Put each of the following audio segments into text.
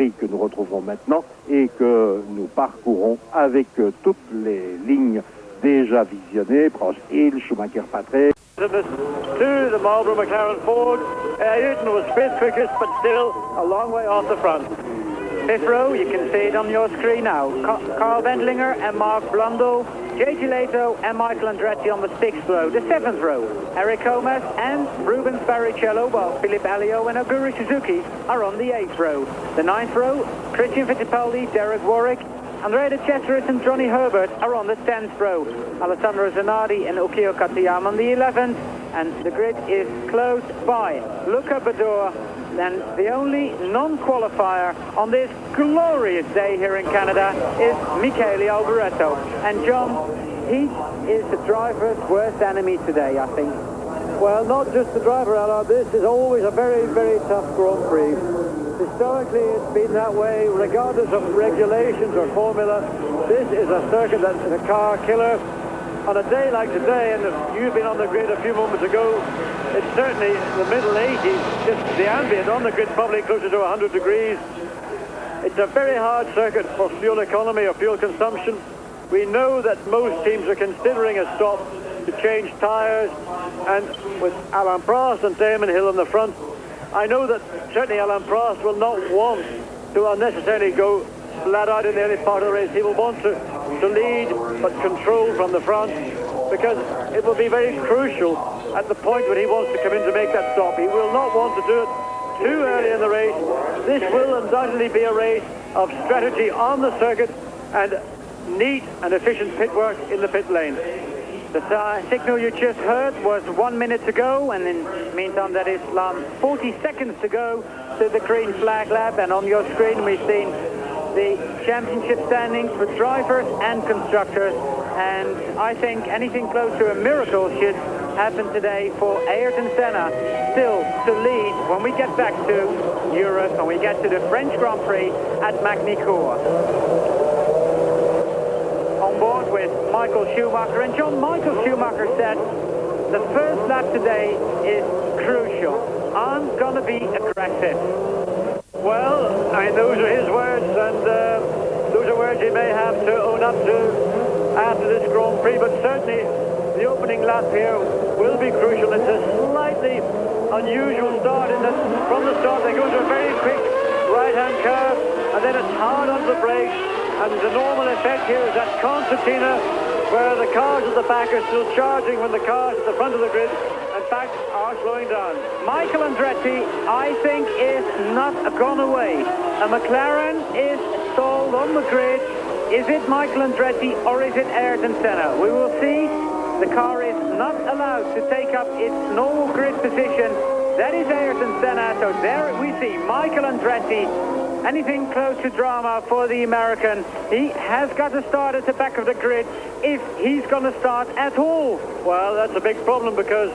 grille que nous retrouvons maintenant et que nous parcourons avec toutes les lignes déjà visionnées, Prost, Hill, Schumacher, Patrick. To the Marlboro McLaren Ford, Ayrton was fifth quickest, but still a long way off the front. Fifth row, you can see it on your screen now. Carl Wendlinger and Mark Blundell, JT Leto and Michael Andretti on the sixth row. The seventh row, Eric Comas and Rubens Barrichello, while Philip Alliot and Oguri Suzuki are on the eighth row. The ninth row, Christian Fittipaldi, Derek Warwick, Andrea De Cesaris and Johnny Herbert are on the 10th row. Alessandro Zanardi and Ukio Katayama on the 11th. And the grid is closed by Luca Badour. And the only non-qualifier on this glorious day here in Canada is Michele Alboreto. And John, he is the driver's worst enemy today, I think. Well, not just the driver, Alain. This is always a very, very tough Grand Prix. Historically, it's been that way, regardless of regulations or formula. This is a circuit that is a car killer. On a day like today, and you've been on the grid a few moments ago, it's certainly the middle 80s, just the ambient on the grid probably closer to 100 degrees. It's a very hard circuit for fuel economy or fuel consumption. We know that most teams are considering a stop to change tyres, and with Alain Prost and Damon Hill in the front, I know that certainly Alain Prost will not want to unnecessarily go flat out in the early part of the race. He will want to lead but control from the front, because it will be very crucial at the point when he wants to come in to make that stop. He will not want to do it too early in the race. This will undoubtedly be a race of strategy on the circuit and neat and efficient pit work in the pit lane. The signal you just heard was 1 minute to go, and in the meantime that is 40 seconds to go to the green flag lap. And on your screen we've seen the championship standings for drivers and constructors, and I think anything close to a miracle should happen today for Ayrton Senna still to lead when we get back to Europe, when we get to the French Grand Prix at Magny-Cours. On board with Michael Schumacher, and John, Michael Schumacher said the first lap today is crucial. I'm going to be aggressive. Well, I mean, those are his words, and those are words he may have to own up to after this Grand Prix, but certainly the opening lap here will be crucial. It's a slightly unusual start in that from the start they go to a very quick right-hand curve, and then it's hard on the brakes, and the normal effect here is that concertina where the cars at the back are still charging when the cars at the front of the grid in fact are slowing down. Michael Andretti, I think, is not gone away. A McLaren is stalled on the grid. Is it Michael Andretti or is it Ayrton Senna? We will see. The car is not allowed to take up its normal grid position. That is Ayrton Senna. So there we see Michael Andretti. Anything close to drama for the American. He has got to start at the back of the grid if he's going to start at all. Well, that's a big problem, because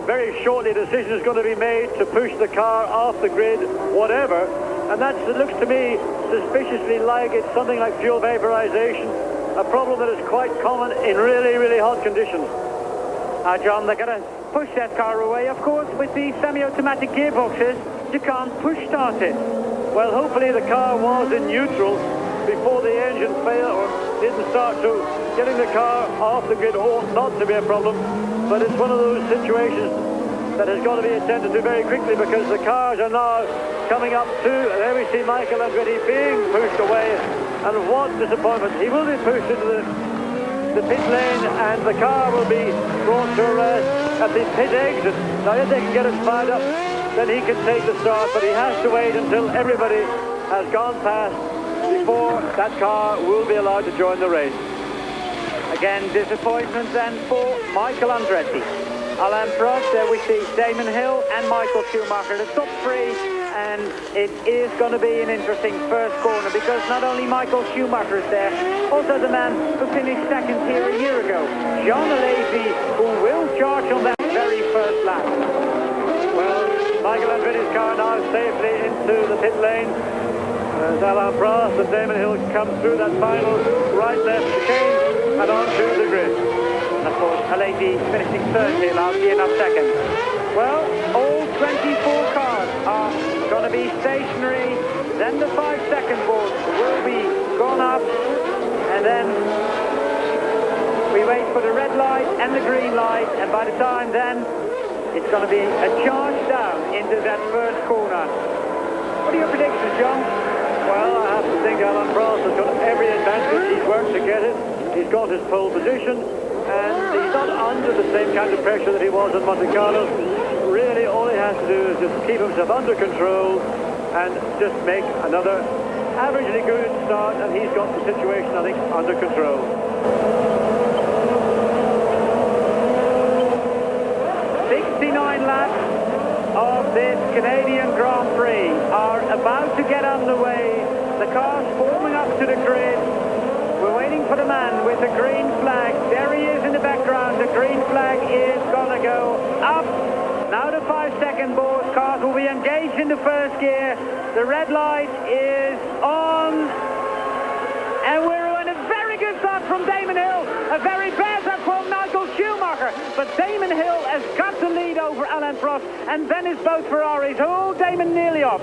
very shortly a decision is going to be made to push the car off the grid, whatever. And that looks to me suspiciously like it's something like fuel vaporization, a problem that is quite common in really, really hot conditions. John, they're going to push that car away. Of course, with the semi-automatic gearboxes, you can't push start it. Well, hopefully the car was in neutral before the engine failed or didn't start, so getting the car off the grid ought not to be a problem. But it's one of those situations that has got to be attended to very quickly, because the cars are now coming up to, and there we see Michael Andretti being pushed away, and what disappointment. He will be pushed into the pit lane, and the car will be brought to a rest at the pit exit. Now if they can get it fired up, then he can take the start, but he has to wait until everybody has gone past before that car will be allowed to join the race. Again, disappointment then for Michael Andretti. Alain Prost, there we see Damon Hill and Michael Schumacher, the top three, and it is going to be an interesting first corner, because not only Michael Schumacher is there, also the man who finished second here a year ago, Jean Alesi, who will charge on that very first lap. Well, Michael Andretti's car now safely into the pit lane as Alain Prost and Damon Hill come through that final right-left chicane and onto the grid. And of course, Alesi finishing third here last year, not second. Well, all 24 cars are going to be stationary then the 5-second board will be gone up, and then we wait for the red light and the green light, and by the time then, it's going to be a charge down into that first corner. What are your predictions, John? Well, I have to think Alain Prost has got every advantage. He's worked to get it. He's got his pole position, and he's not under the same kind of pressure that he was at Monte Carlo. Really, all he has to do is just keep himself under control and just make another averagely good start, and he's got the situation, I think, under control. 69 laps of this Canadian Grand Prix are about to get underway. The cars forming up to the grid. We're waiting for the man with the green flag. There he is in the background. The green flag is gonna go up. Now the 5-second board. Cars will be engaged in the first gear. The red light is on. And we're on a very good start from Damon Hill. A very bad start from Michael Schumacher. But Damon Hill has got the lead over Alain Prost. And then it's both Ferraris. Oh, Damon nearly off.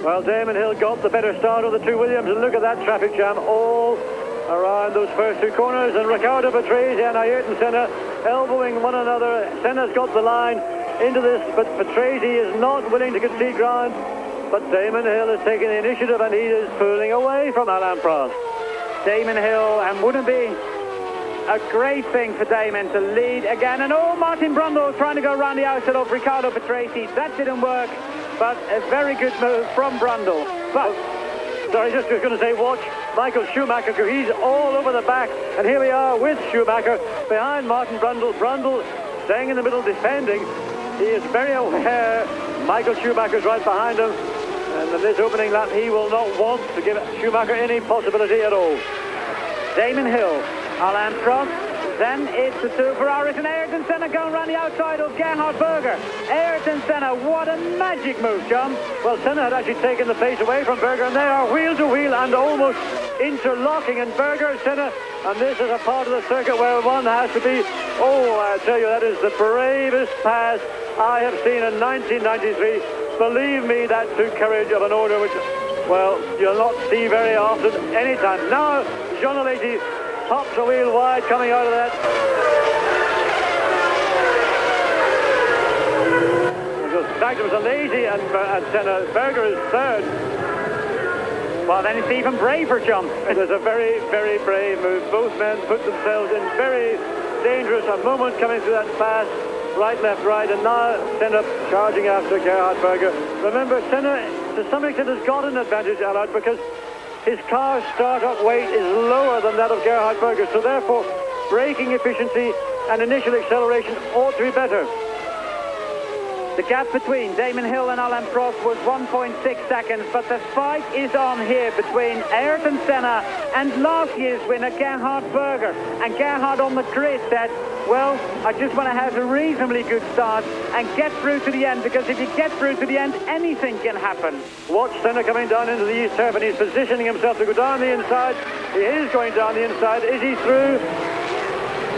Well, Damon Hill got the better start of the two Williams. And look at that traffic jam all around those first two corners. And Riccardo Patrese and Ayrton Senna elbowing one another. Senna's got the line into this, but Patrese is not willing to concede ground. But Damon Hill is taking the initiative, and he is pulling away from Alain Prost. Damon Hill, and wouldn't it be a great thing for Damon to lead again? And oh, Martin Brundle trying to go around the outside of Riccardo Patrese. That didn't work, but a very good move from Brundle. But sorry, just going to say, watch Michael Schumacher, because he's all over the back. And here we are with Schumacher behind Martin Brundle. Brundle staying in the middle, defending. He is very aware Michael Schumacher's right behind him. And in this opening lap, he will not want to give Schumacher any possibility at all. Damon Hill, Alain Prost, then it's the two Ferraris and Ayrton Senna going around the outside of Gerhard Berger. Ayrton Senna, what a magic move, John. Well, Senna had actually taken the pace away from Berger, and they are wheel to wheel and almost interlocking. And Berger, Senna, and this is a part of the circuit where one has to be, oh, I tell you, that is the bravest pass I have seen in 1993. Believe me, that took courage of an order which, well, you'll not see very often anytime. Now, Jean Alesi pops a wheel wide coming out of that. In fact, it was Alesi and Senna. Berger is third. Well, then it's even braver, John. It was a very, very brave move. Both men put themselves in very dangerous. A moment coming through that fast. Right, left, right, and now Senna charging after Gerhard Berger. Remember, Senna, to some extent, has got an advantage, Allard, because his car's start-up weight is lower than that of Gerhard Berger, so therefore, braking efficiency and initial acceleration ought to be better. The gap between Damon Hill and Alain Prost was 1.6 seconds, but the fight is on here between Ayrton Senna and last year's winner, Gerhard Berger. And Gerhard on the grid said, well, I just want to have a reasonably good start and get through to the end, because if you get through to the end, anything can happen. Watch Senna coming down into the east turf, and he's positioning himself to go down the inside. He is going down the inside. Is he through?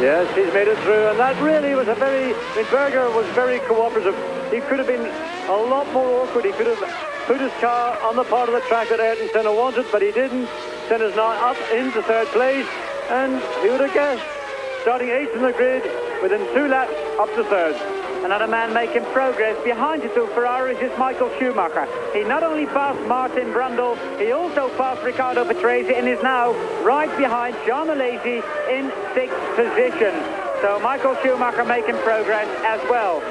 Yes, he's made it through, and that really was a very... I mean, Berger was very cooperative. He could have been a lot more awkward. He could have put his car on the part of the track that Ayrton Senna wanted, but he didn't. Senna's now up into third place, and who would have guessed? Starting 8th in the grid, within 2 laps, up to third. Another man making progress behind the two Ferraris is Michael Schumacher. He not only passed Martin Brundle, he also passed Riccardo Patrese and is now right behind Jean Alesi in 6th position. So Michael Schumacher making progress as well.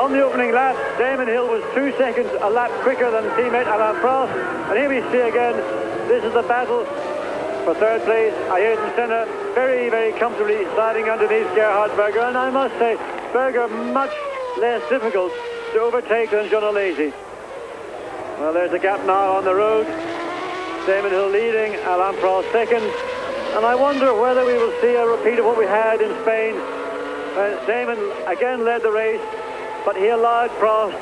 On the opening lap, Damon Hill was 2 seconds a lap quicker than teammate Alain Prost. And here we see again, this is the battle for third place. Ayrton Senna very, very comfortably sliding underneath Gerhard Berger. And I must say, Berger much less difficult to overtake than Jean Alesi. Well, there's a gap now on the road. Damon Hill leading, Alain Prost second. And I wonder whether we will see a repeat of what we had in Spain. Damon again led the race, but he allowed Prost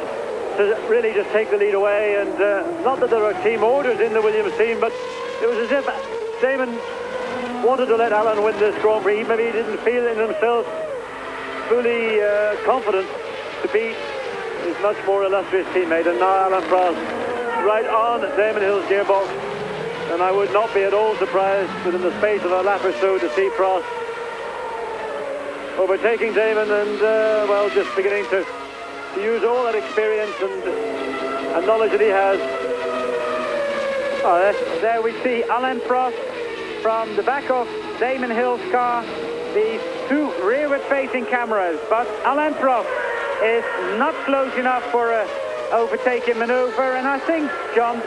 to really just take the lead away. And not that there were team orders in the Williams team, but it was as if Damon wanted to let Alain win this Grand Prix. Maybe he didn't feel in himself fully confident to beat his much more illustrious teammate. And now Alain Prost right on Damon Hill's gearbox. And I would not be at all surprised within the space of a lap or so to see Prost overtaking Damon and, well, just beginning to use all that experience and knowledge that he has. There we see Alain Prost from the back of Damon Hill's car, the two rearward-facing cameras. But Alain Prost is not close enough for an overtaking maneuver, and I think, John,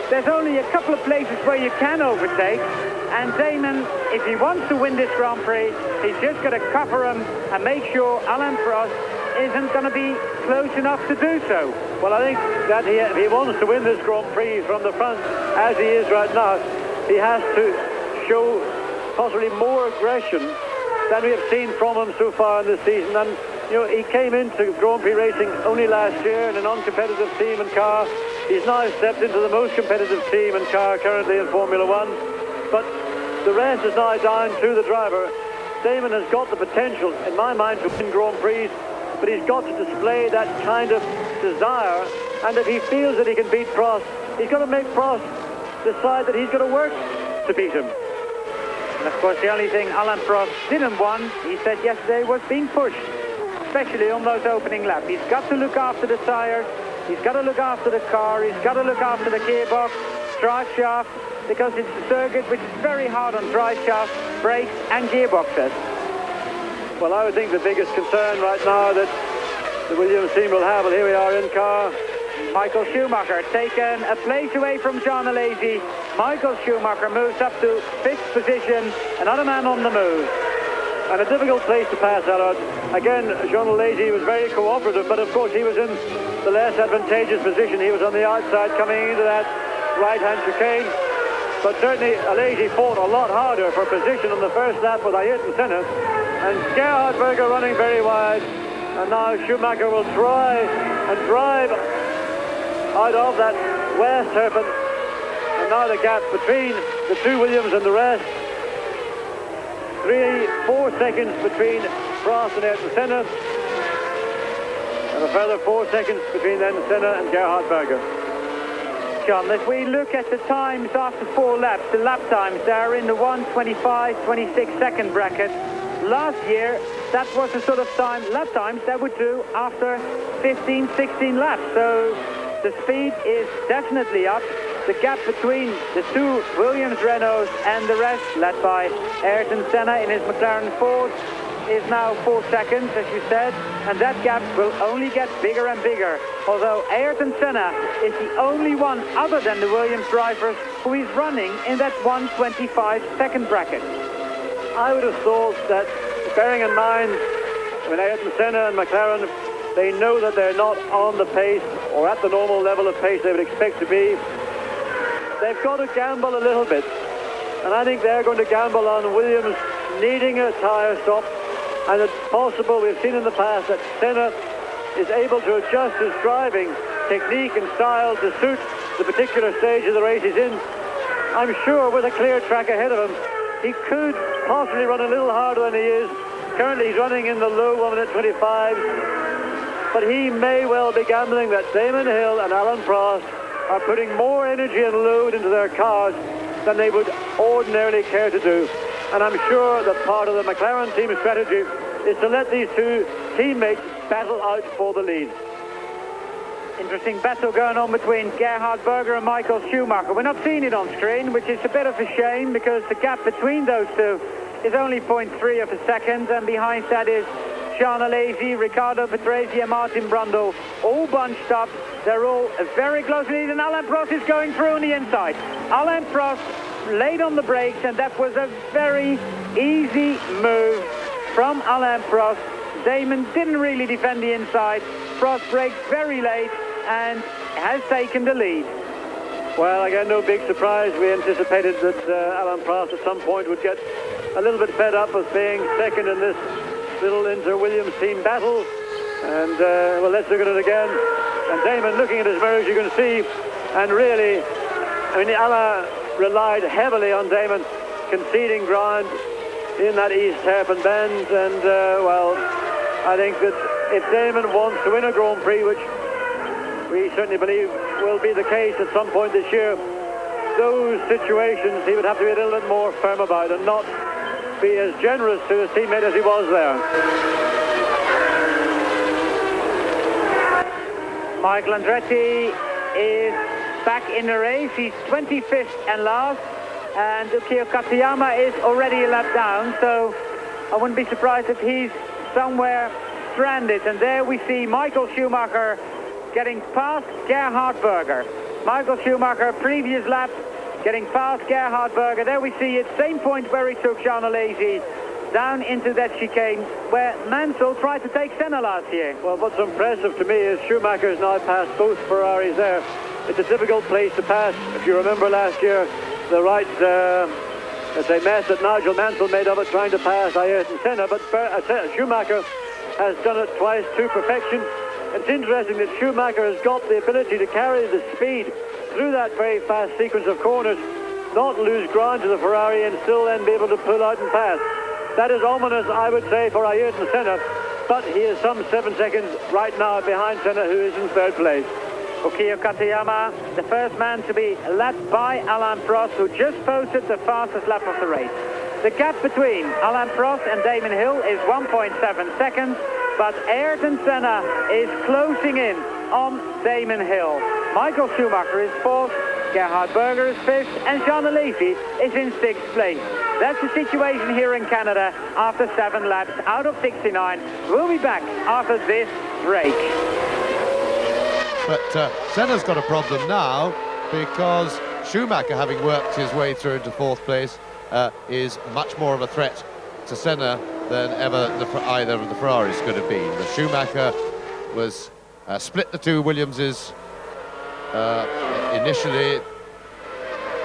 there's only a couple of places where you can overtake, and Damon, if he wants to win this Grand Prix, he's just got to cover him and make sure Alain Prost isn't going to be close enough to do so. Well, I think that if he wants to win this Grand Prix from the front, as he is right now, he has to show possibly more aggression than we have seen from him so far in this season. And, you know, he came into Grand Prix racing only last year in a non-competitive team and car. He's now stepped into the most competitive team and car currently in Formula One. But the rest is now down to the driver. Damon has got the potential, in my mind, to win Grand Prix, but he's got to display that kind of desire. And if he feels that he can beat Prost, he's got to make Prost decide that he's going to work to beat him. And of course, the only thing Alain Prost didn't want, he said yesterday, was being pushed, especially on those opening laps. He's got to look after the tires, he's got to look after the car, he's got to look after the gearbox, drive shaft, because it's a circuit which is very hard on drive shaft, brakes and gearboxes. Well, I would think the biggest concern right now that the Williams team will have, well, here we are in car. Michael Schumacher taken a place away from Jean Alesi. Michael Schumacher moves up to 5th position, another man on the move. And a difficult place to pass, Allard. Again, Jean Alesi was very cooperative, but of course he was in the less advantageous position. He was on the outside coming into that right-hand chicane. But certainly Alesi fought a lot harder for position on the first lap with Ayrton Senna. And Gerhard Berger running very wide. And now Schumacher will try and drive out of that west hairpin. And now the gap between the two Williams and the rest. 3-4 seconds between Prost and Ayrton Senna. And a further 4 seconds between then Senna and Gerhard Berger. John, if we look at the times after 4 laps, the lap times, they're in the 1:25-26 second bracket. Last year, that was the sort of lap times that would do after 15-16 laps. So the speed is definitely up. The gap between the two Williams Renaults and the rest, led by Ayrton Senna in his McLaren Ford, is now 4 seconds, as you said, and that gap will only get bigger and bigger. Although Ayrton Senna is the only one other than the Williams drivers who is running in that 1:25 second bracket. I would have thought that, bearing in mind, when Ayrton Senna and McLaren, they know that they're not on the pace or at the normal level of pace they would expect to be. They've got to gamble a little bit. And I think they're going to gamble on Williams needing a tyre stop. And it's possible, we've seen in the past, that Senna is able to adjust his driving technique and style to suit the particular stage of the race he's in. I'm sure with a clear track ahead of him, he could possibly run a little harder than he is. Currently he's running in the low 1:25s, but he may well be gambling that Damon Hill and Alain Prost are putting more energy and load into their cars than they would ordinarily care to do. And I'm sure that part of the McLaren team's strategy is to let these two teammates battle out for the lead. Interesting battle going on between Gerhard Berger and Michael Schumacher. We're not seeing it on screen, which is a bit of a shame because the gap between those two is only 0.3 of a second, and behind that is Jean Alesi, Riccardo Patrese and Martin Brundle, all bunched up. They're all very close to lead, and Alain Prost is going through on the inside. Alain Prost laid on the brakes, and that was a very easy move from Alain Prost. Damon didn't really defend the inside. Prost braked very late and has taken the lead. Well, again, no big surprise. We anticipated that Alain Prost at some point would get a little bit fed up with being second in this little inter-Williams team battle. And, well, let's look at it again. And Damon, looking at his mirrors, you can see, and really, I mean, Alain relied heavily on Damon conceding ground in that East Hairpin bend. And, well, I think that if Damon wants to win a Grand Prix, which we certainly believe will be the case at some point this year. Those situations he would have to be a little bit more firm about and not be as generous to his teammate as he was there. Michael Andretti is back in the race. He's 25th and last, and Yukio Katayama is already a lap down, so I wouldn't be surprised if he's somewhere stranded. And there we see Michael Schumacher getting past Gerhard Berger. Michael Schumacher, previous lap, getting past Gerhard Berger. There we see it, same point where he took Jean Alesi down into that chicane where Mansell tried to take Senna last year. Well, what's impressive to me is Schumacher's now passed both Ferraris there. It's a difficult place to pass. If you remember last year, the right, let's say, mess that Nigel Mansell made of it trying to pass Ayrton Senna, but Schumacher has done it twice to perfection. It's interesting that Schumacher has got the ability to carry the speed through that very fast sequence of corners, not lose ground to the Ferrari and still then be able to pull out and pass. That is ominous, I would say, for Ayrton Senna, but he is some 7 seconds right now behind Senna, who is in third place. Yukio Katayama, the first man to be lapped by Alain Prost, who just posted the fastest lap of the race. The gap between Alain Prost and Damon Hill is 1.7 seconds, but Ayrton Senna is closing in on Damon Hill. Michael Schumacher is fourth, Gerhard Berger is fifth, and Jean Alesi is in sixth place. That's the situation here in Canada after 7 laps out of 69. We'll be back after this break. But Senna's got a problem now because Schumacher, having worked his way through into fourth place, is much more of a threat to Senna than ever either of the Ferraris could have been. The Schumacher was split the two Williamses initially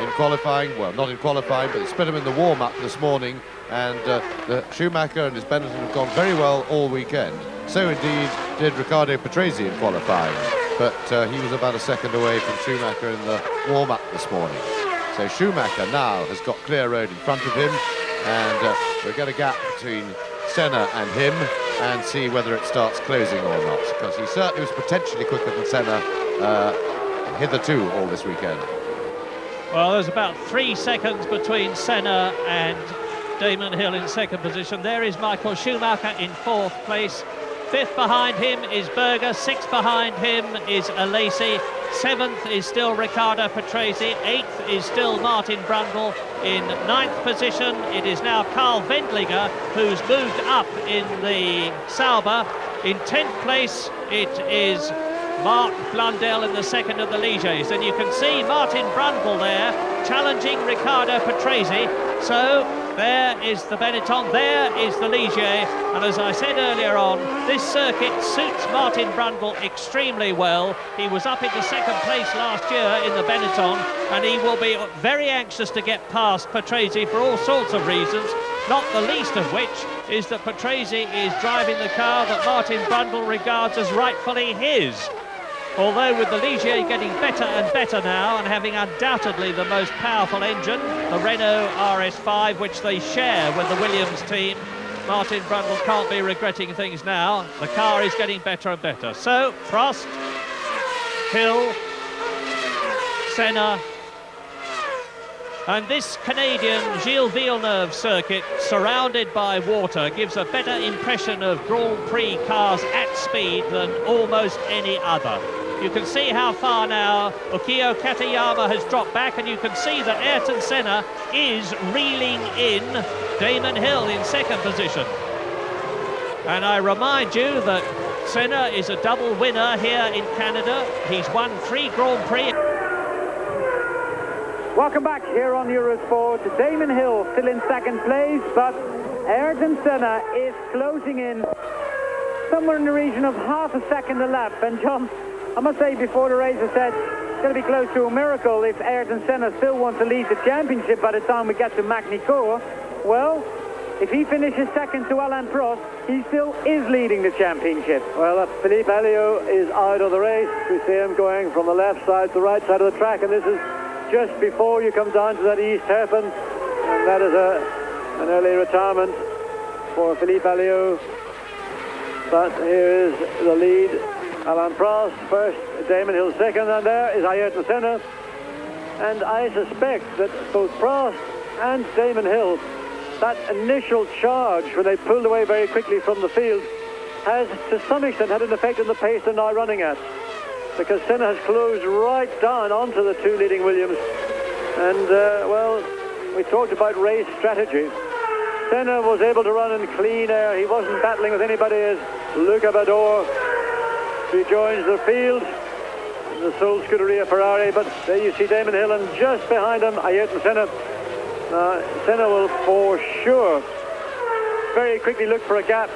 in qualifying, well, not in qualifying, but they split them in the warm-up this morning, and the Schumacher and his Benetton have gone very well all weekend. So indeed did Riccardo Patrese in qualifying, but he was about a second away from Schumacher in the warm-up this morning. So Schumacher now has got clear road in front of him, and we'll get a gap between Senna and him and see whether it starts closing or not, because he certainly was potentially quicker than Senna hitherto all this weekend. Well, there's about 3 seconds between Senna and Damon Hill in second position. There is Michael Schumacher in fourth place. Fifth behind him is Berger. Sixth behind him is Alesi. Seventh is still Riccardo Patrese. Eighth is still Martin Brundle. In ninth position, it is now Carl Wendlinger, who's moved up in the Sauber. In 10th place, it is Mark Blundell in the second of the Ligiers. And you can see Martin Brundle there challenging Riccardo Patrese. So there is the Benetton, there is the Ligier, and as I said earlier on, this circuit suits Martin Brundle extremely well. He was up into second place last year in the Benetton, and he will be very anxious to get past Patrese for all sorts of reasons, not the least of which is that Patrese is driving the car that Martin Brundle regards as rightfully his. Although with the Ligier getting better and better now and having undoubtedly the most powerful engine, the Renault RS5, which they share with the Williams team, Martin Brundle can't be regretting things now. The car is getting better and better. So, Prost, Hill, Senna, and this Canadian Gilles Villeneuve circuit, surrounded by water, gives a better impression of Grand Prix cars at speed than almost any other. You can see how far now Yukio Katayama has dropped back, and you can see that Ayrton Senna is reeling in Damon Hill in second position. And I remind you that Senna is a double winner here in Canada. He's won 3 Grand Prix. Welcome back here on Eurosport. Damon Hill still in second place, but Ayrton Senna is closing in somewhere in the region of half a second a lap. And John, I must say, before the race, I said it's going to be close to a miracle if Ayrton Senna still wants to lead the championship by the time we get to Magny-Cours. Well, if he finishes second to Alain Prost, he still is leading the championship. Well, Philippe Alliot is out of the race. We see him going from the left side to the right side of the track, and this is just before you come down to that east hairpin, and that is an early retirement for Philippe Alliot. But here is the lead. Alain Prost first, Damon Hill second, and there is Ayrton Senna. And I suspect that both Prost and Damon Hill, that initial charge when they pulled away very quickly from the field, has to some extent had an effect on the pace they're now running at. Because Senna has closed right down onto the two leading Williams. And, well, we talked about race strategy. Senna was able to run in clean air. He wasn't battling with anybody as Luca Bador rejoins the field. The sole Scuderia Ferrari, but there you see Damon Hill, and just behind him, Ayrton Senna. Senna will for sure very quickly look for a gap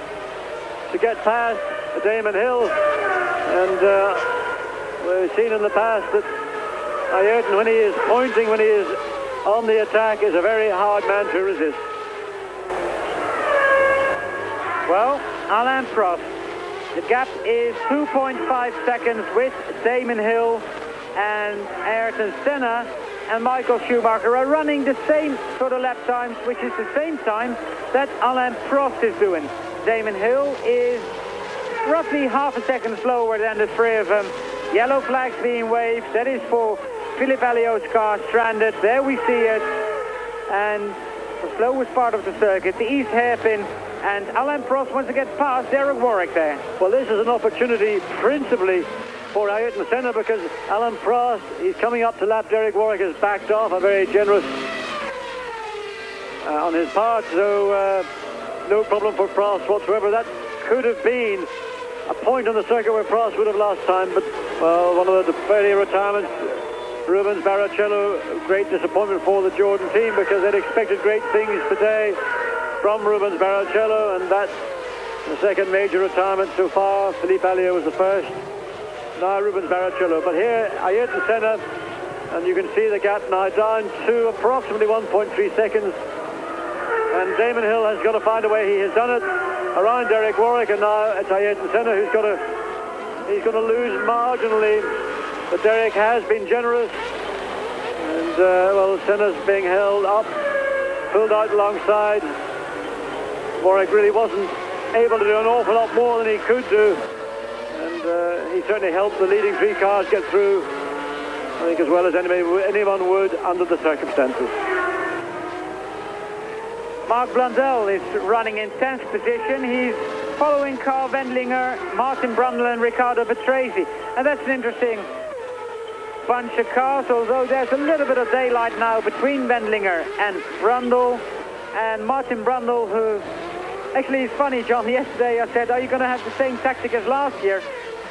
to get past Damon Hill. And we've seen in the past that Ayrton, when he is pointing, when he is on the attack, is a very hard man to resist. Well, Alain Prost. The gap is 2.5 seconds with Damon Hill, and Ayrton Senna and Michael Schumacher are running the same sort of lap times, which is the same time that Alain Prost is doing. Damon Hill is roughly half a second slower than the three of them. Yellow flags being waved. That is for Philippe Alliot's car stranded. There we see it. And the slowest part of the circuit, the east hairpin. And Alain Prost wants to get past Derek Warwick there. Well, this is an opportunity principally for Ayrton Senna, because Alain Prost, he's coming up to lap. Derek Warwick has backed off, a very generous on his part, so no problem for Prost whatsoever. That could have been a point on the circuit where Prost would have lost time, but well, one of the early retirements, Rubens Barrichello, great disappointment for the Jordan team, because they'd expected great things today from Rubens Barrichello, and that's the second major retirement so far. Philippe Alliot was the first. Now Rubens Barrichello. But here, Ayrton Senna, and you can see the gap now down to approximately 1.3 seconds. And Damon Hill has got to find a way. He has done it around Derek Warwick, and now it's Ayrton Senna who's got he's going to lose marginally. But Derek has been generous, and well, Senna's being held up, pulled out alongside. Warwick really wasn't able to do an awful lot more than he could do, and he certainly helped the leading three cars get through, I think, as well as anyone would under the circumstances. Mark Blundell is running in 10th position. He's following Carl Wendlinger, Martin Brundle and Riccardo Patrese, and that's an interesting bunch of cars, although there's a little bit of daylight now between Wendlinger and Brundle. And Martin Brundle, who actually is funny, John, yesterday I said, are you going to have the same tactic as last year,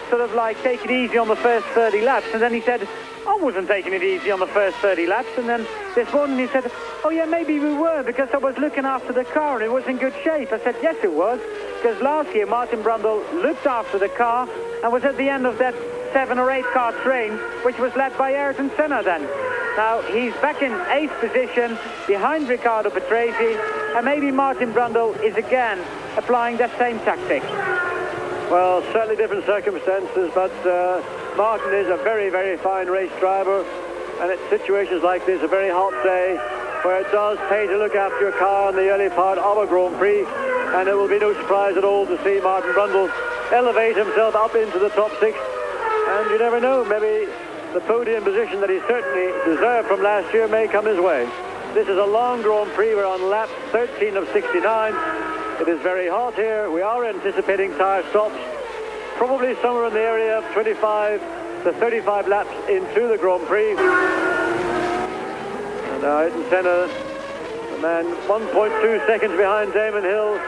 sort of like take it easy on the first 30 laps? And then he said, I wasn't taking it easy on the first 30 laps. And then this morning he said, oh yeah, maybe we were, because I was looking after the car and it was in good shape. I said, yes it was, because last year Martin Brundle looked after the car and was at the end of that 7 or 8 car train, which was led by Ayrton Senna then. Now he's back in 8th position behind Riccardo Patrese, and maybe Martin Brundle is again applying that same tactic. Well, certainly different circumstances, but Martin is a very, very fine race driver, and at situations like this, a very hot day, where it does pay to look after your car in the early part of a Grand Prix, and it will be no surprise at all to see Martin Brundle elevate himself up into the top 6, and you never know, maybe the podium position that he certainly deserved from last year may come his way. This is a long Grand Prix. We're on lap 13 of 69. It is very hot here. We are anticipating tyre stops, probably somewhere in the area of 25 to 35 laps into the Grand Prix. And Ayrton Senna, the man 1.2 seconds behind Damon Hill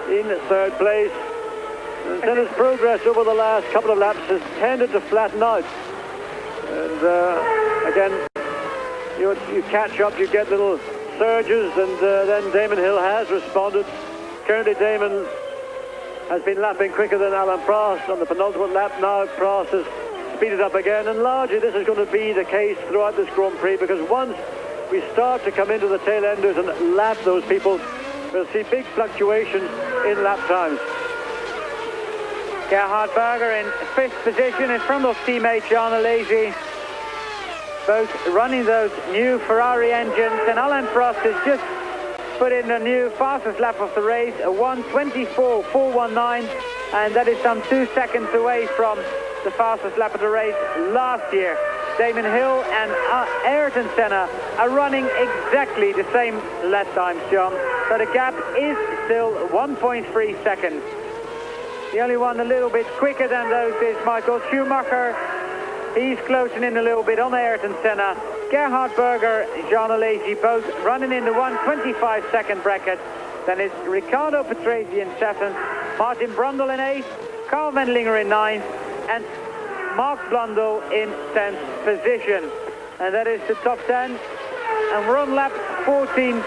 in 3rd place. And Senna's progress over the last couple of laps has tended to flatten out. And again, you catch up, you get little surges, and then Damon Hill has responded. Currently Damon has been lapping quicker than Alain Prost on the penultimate lap. Now Prost has speeded up again, and largely this is going to be the case throughout this Grand Prix, because once we start to come into the tail enders and lap those people, we'll see big fluctuations in lap times. Gerhard Berger in 5th position in front of teammate Jean Alesi, both running those new Ferrari engines, and Alain Prost has just put in a new fastest lap of the race, a 1:24.419, and that is some 2 seconds away from the fastest lap of the race last year. Damon Hill and Ayrton Senna are running exactly the same lap times, John. So the gap is still 1.3 seconds. The only one a little bit quicker than those is Michael Schumacher. He's closing in a little bit on Ayrton Senna. Gerhard Berger, Jean Alesi, both running in the 1:25 second bracket. Then it's Riccardo Patrese in 7th, Martin Brundle in 8th, Carl Wendlinger in 9th, and Mark Blundell in 10th position. And that is the top 10. And we're on lap 14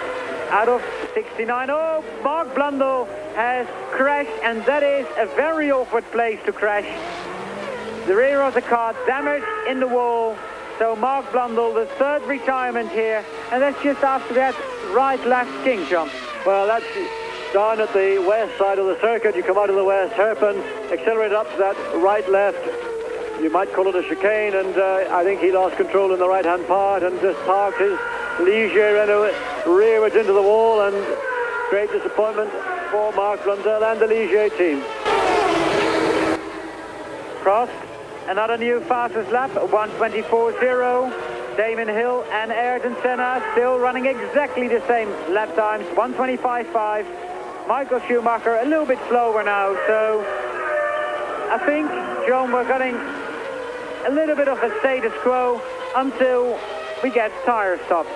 out of 69. Oh, Mark Blundell has crashed, and that is a very awkward place to crash. The rear of the car damaged in the wall. So Mark Blundell, the third retirement here, and that's just after that right-left king, John. Well, that's down at the west side of the circuit. You come out of the west hairpin, accelerate up to that right-left. You might call it a chicane, and I think he lost control in the right-hand part and just parked his Ligier Renault rearwards into the wall, and great disappointment for Mark Blundell and the Ligier team. Prost, another new fastest lap, 1:24.0. Damon Hill and Ayrton Senna still running exactly the same lap times, 1:25.5. Michael Schumacher a little bit slower now, so I think, John, we're getting a little bit of a status quo until we get tire stops.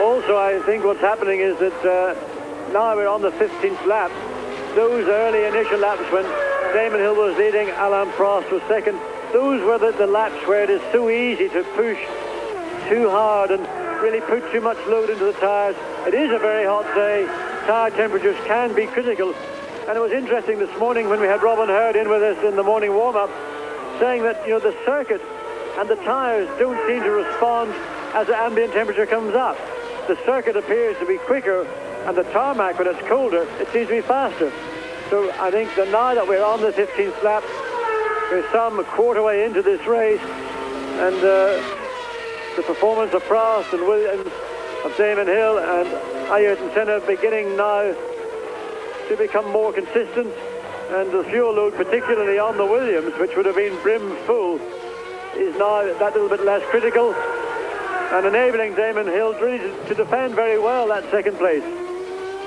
Also, I think what's happening is that now we're on the 15th lap. Those early initial laps when Damon Hill was leading, Alain Prost was second, those were the laps where it is so easy to push too hard and really put too much load into the tires. It is a very hot day. Tire temperatures can be critical. And it was interesting this morning when we had Robin Hurd in with us in the morning warm-up, saying that, you know, the circuit and the tires don't seem to respond as the ambient temperature comes up. The circuit appears to be quicker, and the tarmac, when it's colder, it seems to be faster. So I think that now that we're on the 15th lap, we're some quarter way into this race, and the performance of Prost and Williams, of Damon Hill and Ayrton Senna beginning now to become more consistent, and the fuel load, particularly on the Williams, which would have been brim full, is now that little bit less critical, and enabling Damon Hill really to defend very well that second place.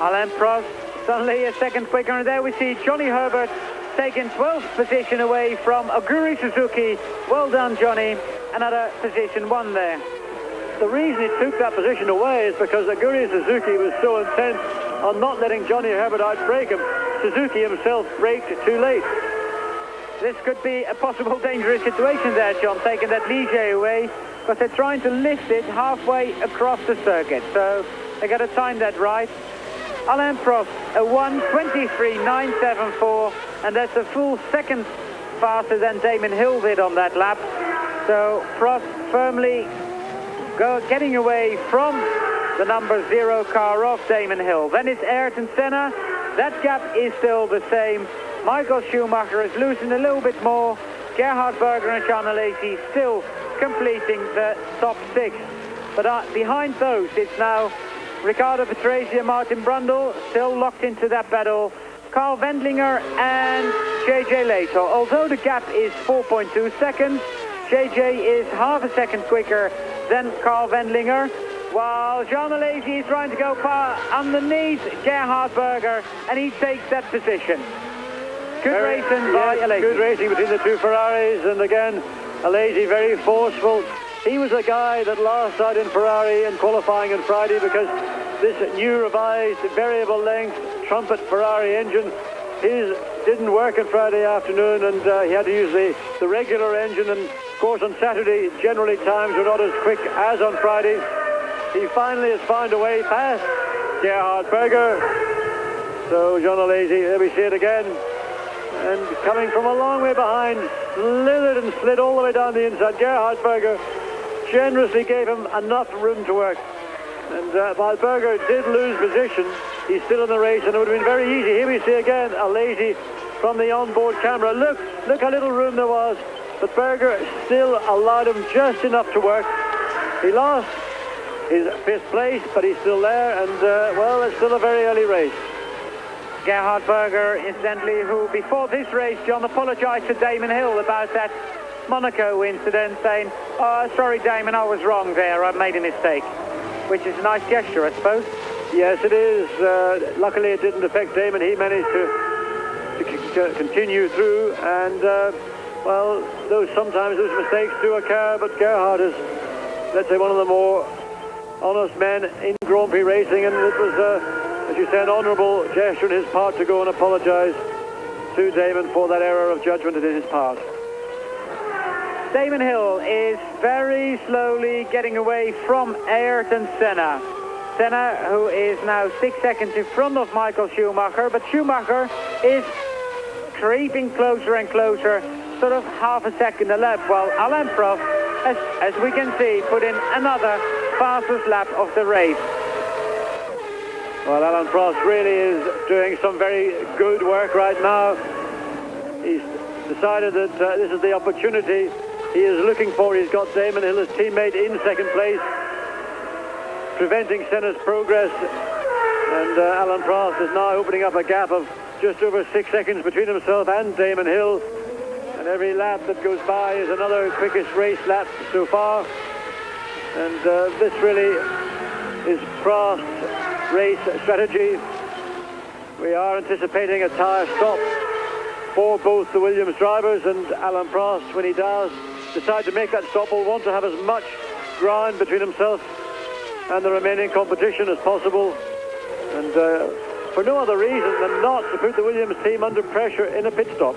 Alain Prost suddenly a second quicker, and there we see Johnny Herbert taking 12th position away from Aguri Suzuki. Well done, Johnny. Another position won there. The reason he took that position away is because Aguri Suzuki was so intent on not letting Johnny Herbert outbrake him. Suzuki himself braked too late. This could be a possible dangerous situation there, John, taking that Ligier away, because they're trying to lift it halfway across the circuit. So they got to time that right. Alain Prost, a 1:23.974, and that's a full second faster than Damon Hill did on that lap. So Prost firmly getting away from the number 0 car of Damon Hill. Then it's Ayrton Senna. That gap is still the same. Michael Schumacher is losing a little bit more. Gerhard Berger and Jean Alesi still completing the top 6. But behind those, it's now Riccardo Patrese and Martin Brundle still locked into that battle. Carl Wendlinger and JJ Lato. Although the gap is 4.2 seconds, JJ is half a second quicker than Carl Wendlinger, while Jean Alesi is trying to go underneath Gerhard Berger, and he takes that position. Good racing by Alesi. Good racing between the two Ferraris, and again, Alesi very forceful. He was a guy that lost out in Ferrari in qualifying on Friday because this new revised variable length trumpet Ferrari engine, his didn't work on Friday afternoon, and he had to use the regular engine, and of course on Saturday generally times were not as quick as on Friday. He finally has found a way past Gerhard Berger. So Jean Alesi, there we see it again, and coming from a long way behind, slithered and slid all the way down the inside. Gerhard Berger generously gave him enough room to work, and while Berger did lose position, he's still in the race, and it would have been very easy. Here we see again Alesi from the onboard camera. Look how little room there was, but Berger still allowed him just enough to work. He lost his 5th place, but he's still there, and well, it's still a very early race. Gerhard Berger, incidentally, who before this race, John, apologised to Damon Hill about that Monaco incident, saying, "Oh, sorry, Damon, I was wrong there. I made a mistake," which is a nice gesture, I suppose. Yes, it is. Luckily, it didn't affect Damon. He managed to continue through, and well, sometimes those mistakes do occur, but Gerhard is, let's say, one of the more honest men in Grand Prix racing, and it was, as you say, an honourable gesture on his part to go and apologise to Damon for that error of judgment in his part. Damon Hill is very slowly getting away from Ayrton Senna. Senna, who is now 6 seconds in front of Michael Schumacher, but Schumacher is creeping closer and closer, sort of half a second a lap, while Alain Prost, as we can see, put in another fastest lap of the race. Well, Alain Prost really is doing some very good work right now. He's decided that this is the opportunity he is looking for. He's got Damon Hill, his teammate, in second place, preventing Senna's progress. And Alain Prost is now opening up a gap of just over 6 seconds between himself and Damon Hill. And every lap that goes by is another quickest race lap so far. And this really is Prost's race strategy. We are anticipating a tyre stop for both the Williams drivers, and Alain Prost, when he does decide to make that stop, will want to have as much ground between himself and the remaining competition as possible, and for no other reason than not to put the Williams team under pressure in a pit stop.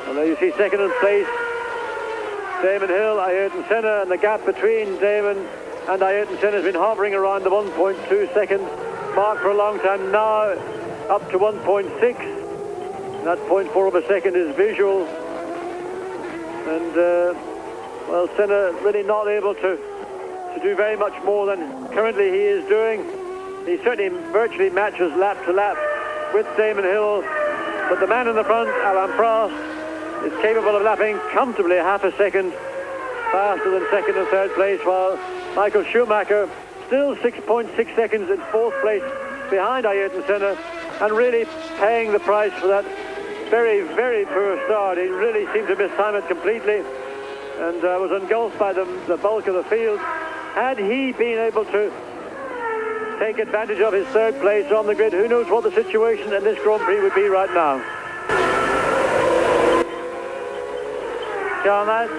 And there you see second in place, Damon Hill, Ayrton Senna, and the gap between Damon and Ayrton Senna has been hovering around the 1.2 second mark for a long time, now up to 1.6. That 0.4 of a second is visual. And, well, Senna really not able to do very much more than currently he is doing. He certainly virtually matches lap to lap with Damon Hill. But the man in the front, Alain Prost, is capable of lapping comfortably half a second faster than second and third place, while Michael Schumacher still 6.6 seconds in fourth place behind Ayrton Senna, and really paying the price for that very, very poor start. He really seemed to mistime it completely, and was engulfed by the bulk of the field. Had he been able to take advantage of his third place on the grid, who knows what the situation in this Grand Prix would be right now. John,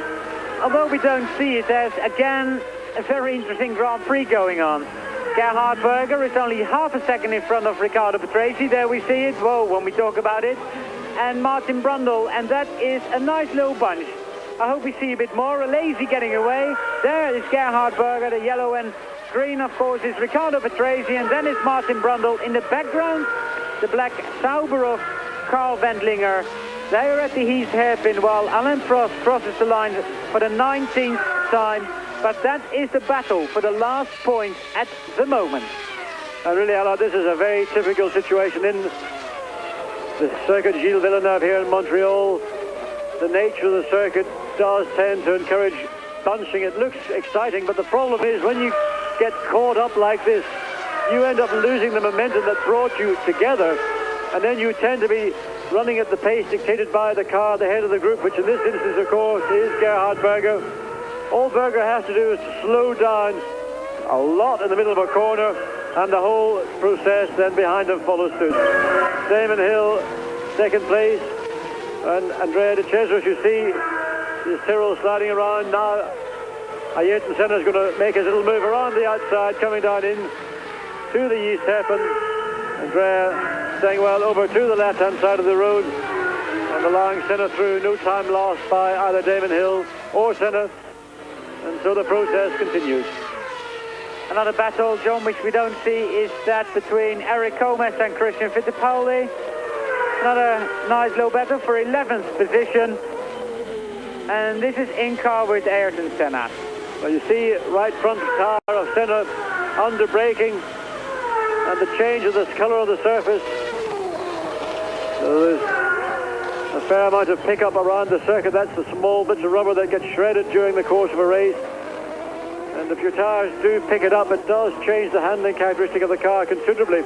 although we don't see it, there's again a very interesting Grand Prix going on. Gerhard Berger is only half a second in front of Riccardo Patrese. There we see it, whoa, when we talk about it. And Martin Brundle, and that is a nice little bunch. I hope we see a bit more. Lazy getting away. There is Gerhard Berger. The yellow and green, of course, is Riccardo Patrese, and then is Martin Brundle. In the background, the black Sauber of Carl Wendlinger. They are at the Heath hairpin, while Alain Prost crosses the line for the 19th time. But that is the battle for the last point at the moment. And really, Alain, this is a very typical situation in the circuit Gilles Villeneuve here in Montreal. The nature of the circuit does tend to encourage bunching. It looks exciting, but the problem is when you get caught up like this, you end up losing the momentum that brought you together, and then you tend to be running at the pace dictated by the car, the head of the group, which in this instance, of course, is Gerhard Berger. All Berger has to do is slow down a lot in the middle of a corner, and the whole process then behind him follows suit. Damon Hill, second place, and Andrea De Cesare, as you see, is Tyrrell sliding around now. Ayrton Senna is going to make his little move around the outside, coming down in to the east hairpin. Andrea staying well over to the left-hand side of the road and allowing Senna through. No time lost by either Damon Hill or Senna, and so the process continues. Another battle, John, which we don't see, is that between Eric Gomez and Christian Fittipaldi. Another nice little battle for 11th position, and this is in car with Ayrton Senna. Well, you see right front tire of Senna under braking, and the change of the colour of the surface. So there's a fair amount of pickup around the circuit. That's the small bits of rubber that get shredded during the course of a race. And if your tires do pick it up, it does change the handling characteristic of the car considerably.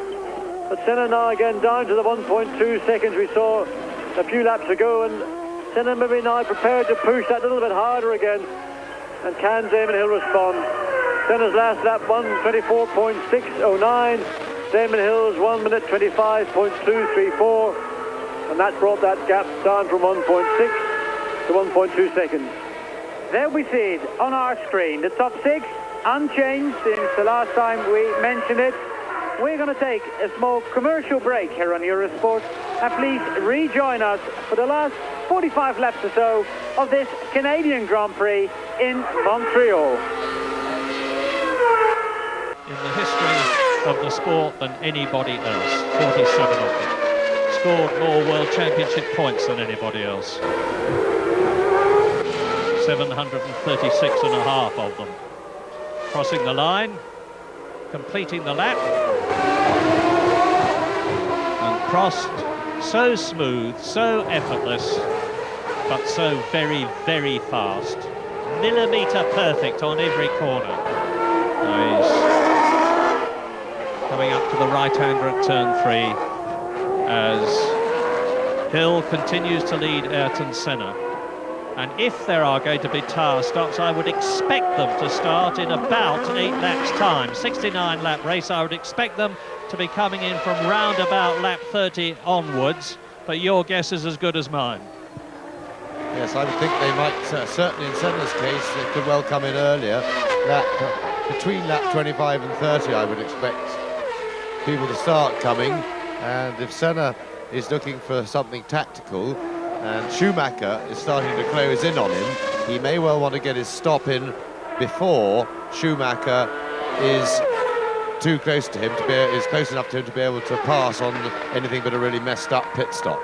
But Senna now again down to the 1.2 seconds we saw a few laps ago, and Senna maybe now prepared to push that a little bit harder again. And can Damon Hill respond? Senna's last lap 1:24.609. Damon Hill's 1 minute 25.234, and that brought that gap down from 1.6 to 1.2 seconds. There we see it on our screen. The top six unchanged since the last time we mentioned it. We're going to take a small commercial break here on Eurosport, and please rejoin us for the last 45 laps or so of this Canadian Grand Prix in Montreal. In the history of the sport than anybody else, 47 of them. Scored more World Championship points than anybody else. 736 and a half of them. Crossing the line, completing the lap. And Prost, so smooth, so effortless, but so very, very fast. Millimetre perfect on every corner. He's coming up to the right-hander at turn 3 as Hill continues to lead Ayrton Senna. And if there are going to be tyre stops, I would expect them to start in about 8 laps' time. 69-lap race, I would expect them to be coming in from round about lap 30 onwards, but your guess is as good as mine. Yes, I would think they might, certainly in Senna's case, they could well come in earlier. Between lap 25 and 30, I would expect people to start coming, and if Senna is looking for something tactical, and Schumacher is starting to close in on him, he may well want to get his stop in before Schumacher is too close to him, is close enough to him to be able to pass on anything but a really messed up pit stop.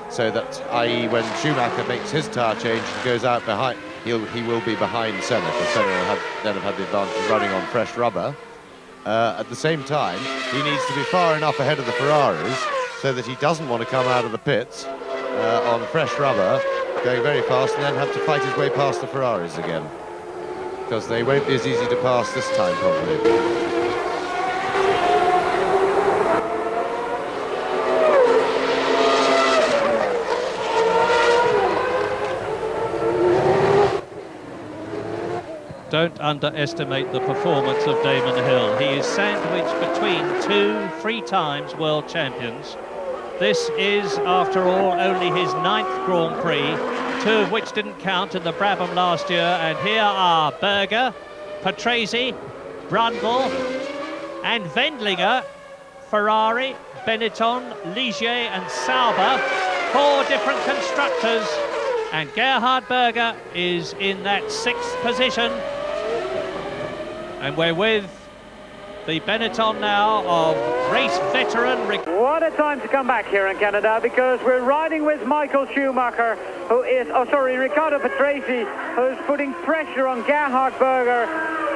So that, i.e., when Schumacher makes his tyre change and goes out behind, he will be behind Senna, because Senna will then have had the advantage of running on fresh rubber. At the same time, he needs to be far enough ahead of the Ferraris so that he doesn't want to come out of the pits on fresh rubber, going very fast, and then have to fight his way past the Ferraris again, because they won't be as easy to pass this time, probably. Don't underestimate the performance of Damon Hill. He is sandwiched between 2 3-times world champions. This is, after all, only his 9th Grand Prix, 2 of which didn't count in the Brabham last year. And here are Berger, Patrese, Brundle and Wendlinger, Ferrari, Benetton, Ligier and Sauber, 4 different constructors. And Gerhard Berger is in that 6th position. And we're with the Benetton now of race veteran. What a time to come back here in Canada, because we're riding with Michael Schumacher, who is, Ricardo Patrese, who's putting pressure on Gerhard Berger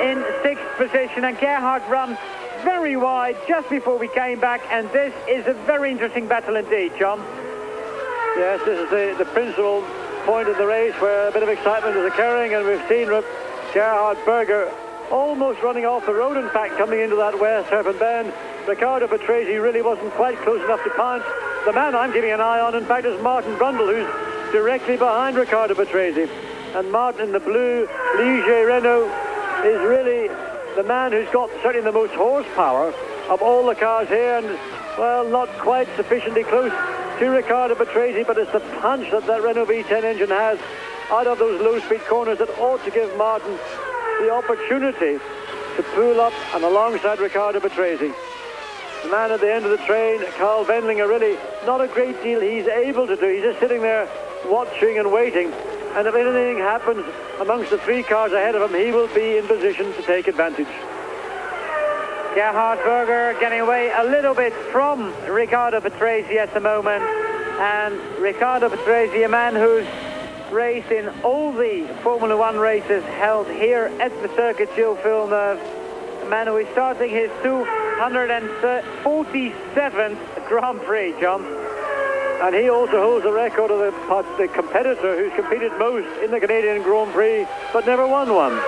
in 6th position, and Gerhard runs very wide just before we came back, and this is a very interesting battle indeed, John. Yes, this is the principal point of the race where a bit of excitement is occurring, and we've seen Gerhard Berger almost running off the road, in fact, coming into that West Hairpin bend. Ricardo Patrese really wasn't quite close enough to pounce. The man I'm keeping an eye on, in fact, is Martin Brundle, who's directly behind Ricardo Patrese. And Martin in the blue Ligier Renault is really the man who's got certainly the most horsepower of all the cars here, and, well, not quite sufficiently close to Ricardo Patrese, but it's the punch that Renault V10 engine has out of those low-speed corners that ought to give Martin the opportunity to pull up and alongside Ricardo Patrese. The man at the end of the train, Carl Wendlinger, really not a great deal he's able to do. He's just sitting there watching and waiting, and if anything happens amongst the 3 cars ahead of him, he will be in position to take advantage. Gerhard Berger getting away a little bit from Ricardo Patrese at the moment, and Ricardo Patrese, a man who's raced in all the Formula 1 races held here at the Circuit Gilles Villeneuve, a man who is starting his 247th Grand Prix, John. And he also holds the record of the competitor who's competed most in the Canadian Grand Prix but never won one.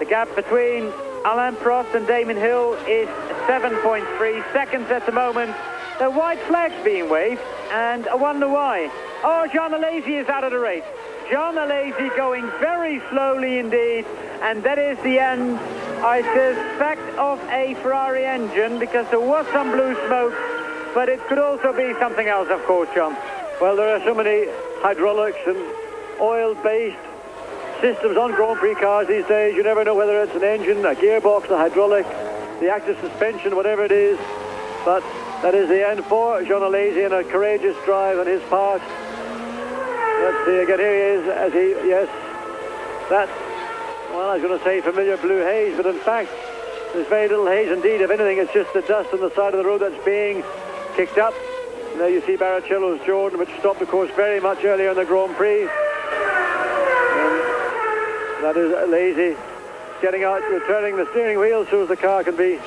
The gap between Alain Prost and Damon Hill is 7.3 seconds at the moment. The white flag's being waved, and I wonder why. Oh, Jean Alesi is out of the race. Jean Alesi going very slowly indeed, and that is the end, I suspect, of a Ferrari engine, because there was some blue smoke, but it could also be something else, of course, John. Well, there are so many hydraulics and oil-based systems on Grand Prix cars these days. You never know whether it's an engine, a gearbox, a hydraulic, the active suspension, whatever it is. But that is the end for Jean Alesi, and a courageous drive on his part. Let's see again, here he is, as he, yes, that, well, I was going to say familiar blue haze, but in fact, there's very little haze indeed. If anything, it's just the dust on the side of the road that's being kicked up. And there you see Barrichello's Jordan, which stopped, of course, very much earlier in the Grand Prix. And that is Alesi getting out, returning the steering wheel so as the car can be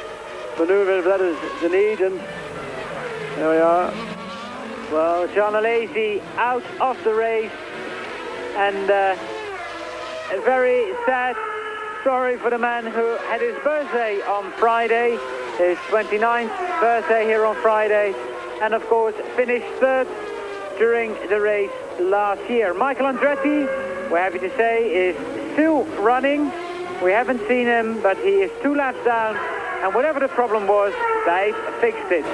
manoeuvred if that is the need. And there we are. Well, Jean Alesi out of the race, and a very sad story for the man who had his birthday on Friday, his 29th birthday here on Friday, and of course finished third during the race last year. Michael Andretti, we're happy to say, is still running. We haven't seen him, but he is 2 laps down, and whatever the problem was, they've fixed it.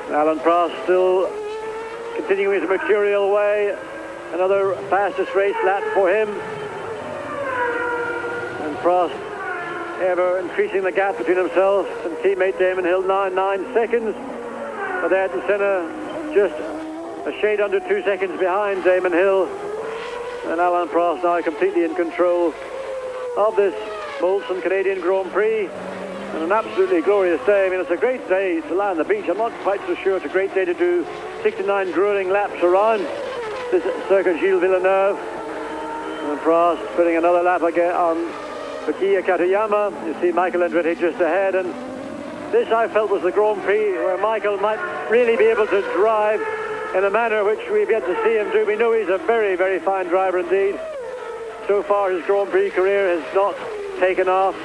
Alain Prost still continuing his mercurial way. Another fastest race lap for him. And Prost ever increasing the gap between himself and teammate Damon Hill, 9 seconds. But Ayrton Senna just a shade under 2 seconds behind Damon Hill. And Alain Prost now completely in control of this Molson Canadian Grand Prix. And an absolutely glorious day. I mean, it's a great day to lie on the beach. I'm not quite so sure it's a great day to do 69 grueling laps around this circuit Gilles Villeneuve. And Prost putting another lap again on Bakia Katayama. You see Michael Andretti just ahead. And this, I felt, was the Grand Prix where Michael might really be able to drive in a manner which we've yet to see him do. We know he's a very, very fine driver indeed. So far, his Grand Prix career has not taken off.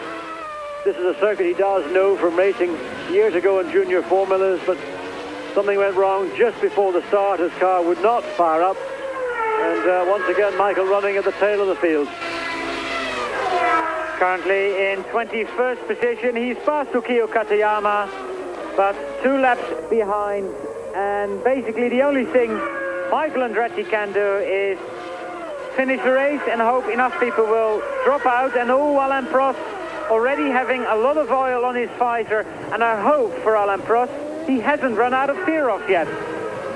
This is a circuit he does know from racing years ago in junior formulas, but something went wrong just before the start. His car would not fire up. And once again, Michael running at the tail of the field. Currently in 21st position, he's past Tokyo Katayama, but 2 laps behind. And basically the only thing Michael Andretti can do is finish the race and hope enough people will drop out. And Alain Prost already having a lot of oil on his visor, and I hope for Alain Prost he hasn't run out of tear-off yet.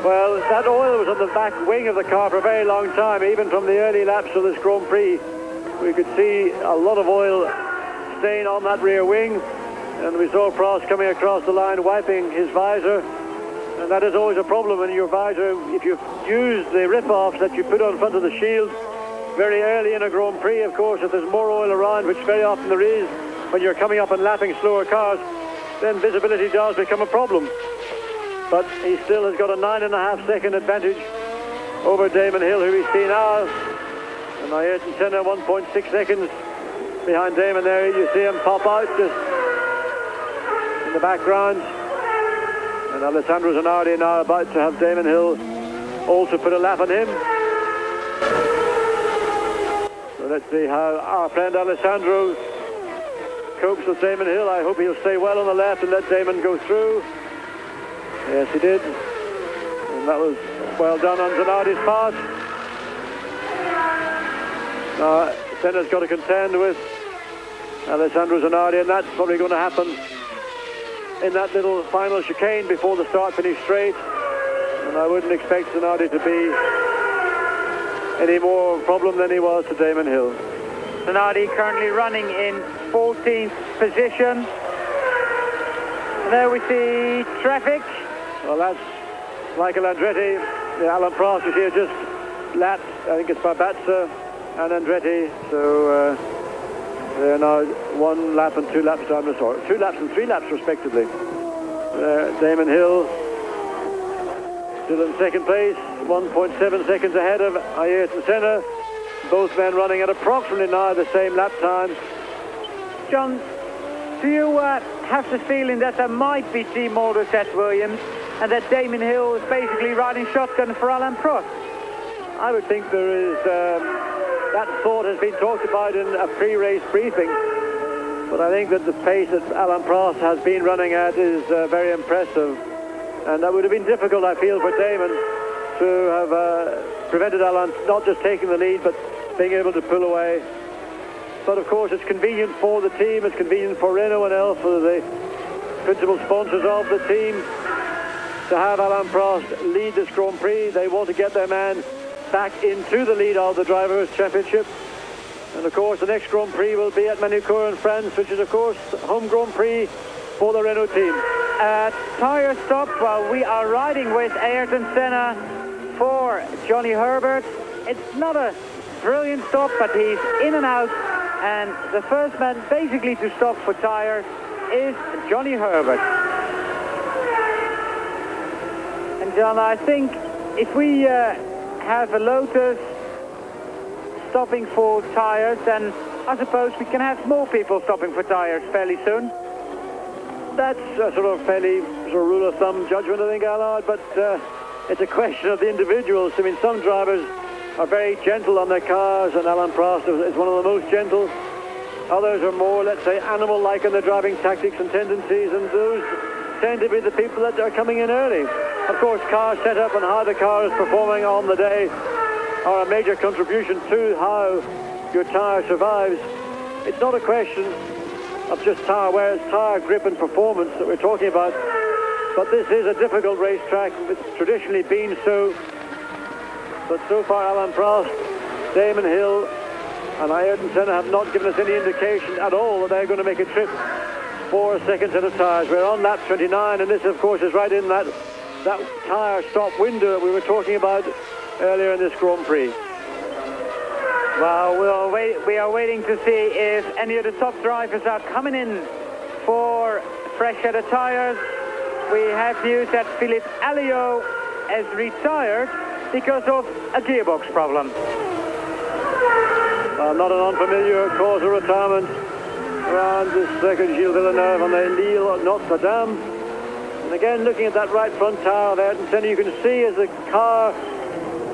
Well, that oil was on the back wing of the car for a very long time. Even from the early laps of this Grand Prix, we could see a lot of oil stain on that rear wing, and we saw Prost coming across the line wiping his visor. And that is always a problem when your visor, if you use the rip-offs that you put on front of the shield very early in a Grand Prix, of course, if there's more oil around, which very often there is when you're coming up and lapping slower cars, then visibility does become a problem. But he still has got a 9.5 second advantage over Damon Hill, who we see now. And now Ayrton Senna 1.6 seconds behind Damon there. You see him pop out just in the background. And Alessandro Zanardi now about to have Damon Hill also put a lap on him. So let's see how our friend Alessandro copes with Damon Hill. I hope he'll stay well on the left and let Damon go through. Yes, he did. And that was well done on Zanardi's part. Now, Senna's got to contend with Alessandro Zanardi, and that's probably going to happen in that little final chicane before the start-finish straight. And I wouldn't expect Zanardi to be any more problem than he was to Damon Hill. Zanardi currently running in 14th position. And there we see traffic. Well, that's Michael Andretti. The Alain Prost is here just lapped. I think it's Barbatza and Andretti. So they're now 1 lap and 2 laps down the sort. 2 laps and 3 laps respectively. Damon Hill still in second place, 1.7 seconds ahead of Ayrton Senna. Both men running at approximately now the same lap time. John, do you have the feeling that there might be team orders at Williams and that Damon Hill is basically riding shotgun for Alain Prost? I would think there is, that thought has been talked about in a pre-race briefing, but I think that the pace that Alain Prost has been running at is very impressive, and that would have been difficult, I feel, for Damon to have prevented Alain not just taking the lead, but being able to pull away. But of course, it's convenient for the team, it's convenient for Renault and Elf, for the principal sponsors of the team, to have Alain Prost lead this Grand Prix. They want to get their man back into the lead of the Drivers' Championship. And of course, the next Grand Prix will be at Manucourt in France, which is of course home Grand Prix for the Renault team. Tyre stop while we are riding with Ayrton Senna for Johnny Herbert. It's not a brilliant stop, but he's in and out, and the first man basically to stop for tyres is Johnny Herbert. And John, I think if we have a Lotus stopping for tyres, then I suppose we can have more people stopping for tyres fairly soon. That's a sort of fairly rule of thumb judgment, I think, Allard, but it's a question of the individuals. I mean, some drivers are very gentle on their cars, and Alain Prost is one of the most gentle. Others are more, let's say, animal-like in their driving tactics and tendencies, and those tend to be the people that are coming in early. Of course, car setup and how the car is performing on the day are a major contribution to how your tyre survives. It's not a question of just tyre wear, it's tyre grip and performance that we're talking about. But this is a difficult racetrack. It's traditionally been so. But so far, Alain Prost, Damon Hill and Ayrton Senna have not given us any indication at all that they're going to make a trip for a second set of tyres. We're on lap 29, and this, of course, is right in that tyre stop window that we were talking about earlier in this Grand Prix. Well, we are waiting to see if any of the top drivers are coming in for fresh set of tyres. We have news that Philippe Alliot has retired because of a gearbox problem. Not an unfamiliar cause of retirement around this circuit, Gilles Villeneuve on the Lille Notre Dame. And again, looking at that right front tyre of Ayrton Senna, you can see as the car,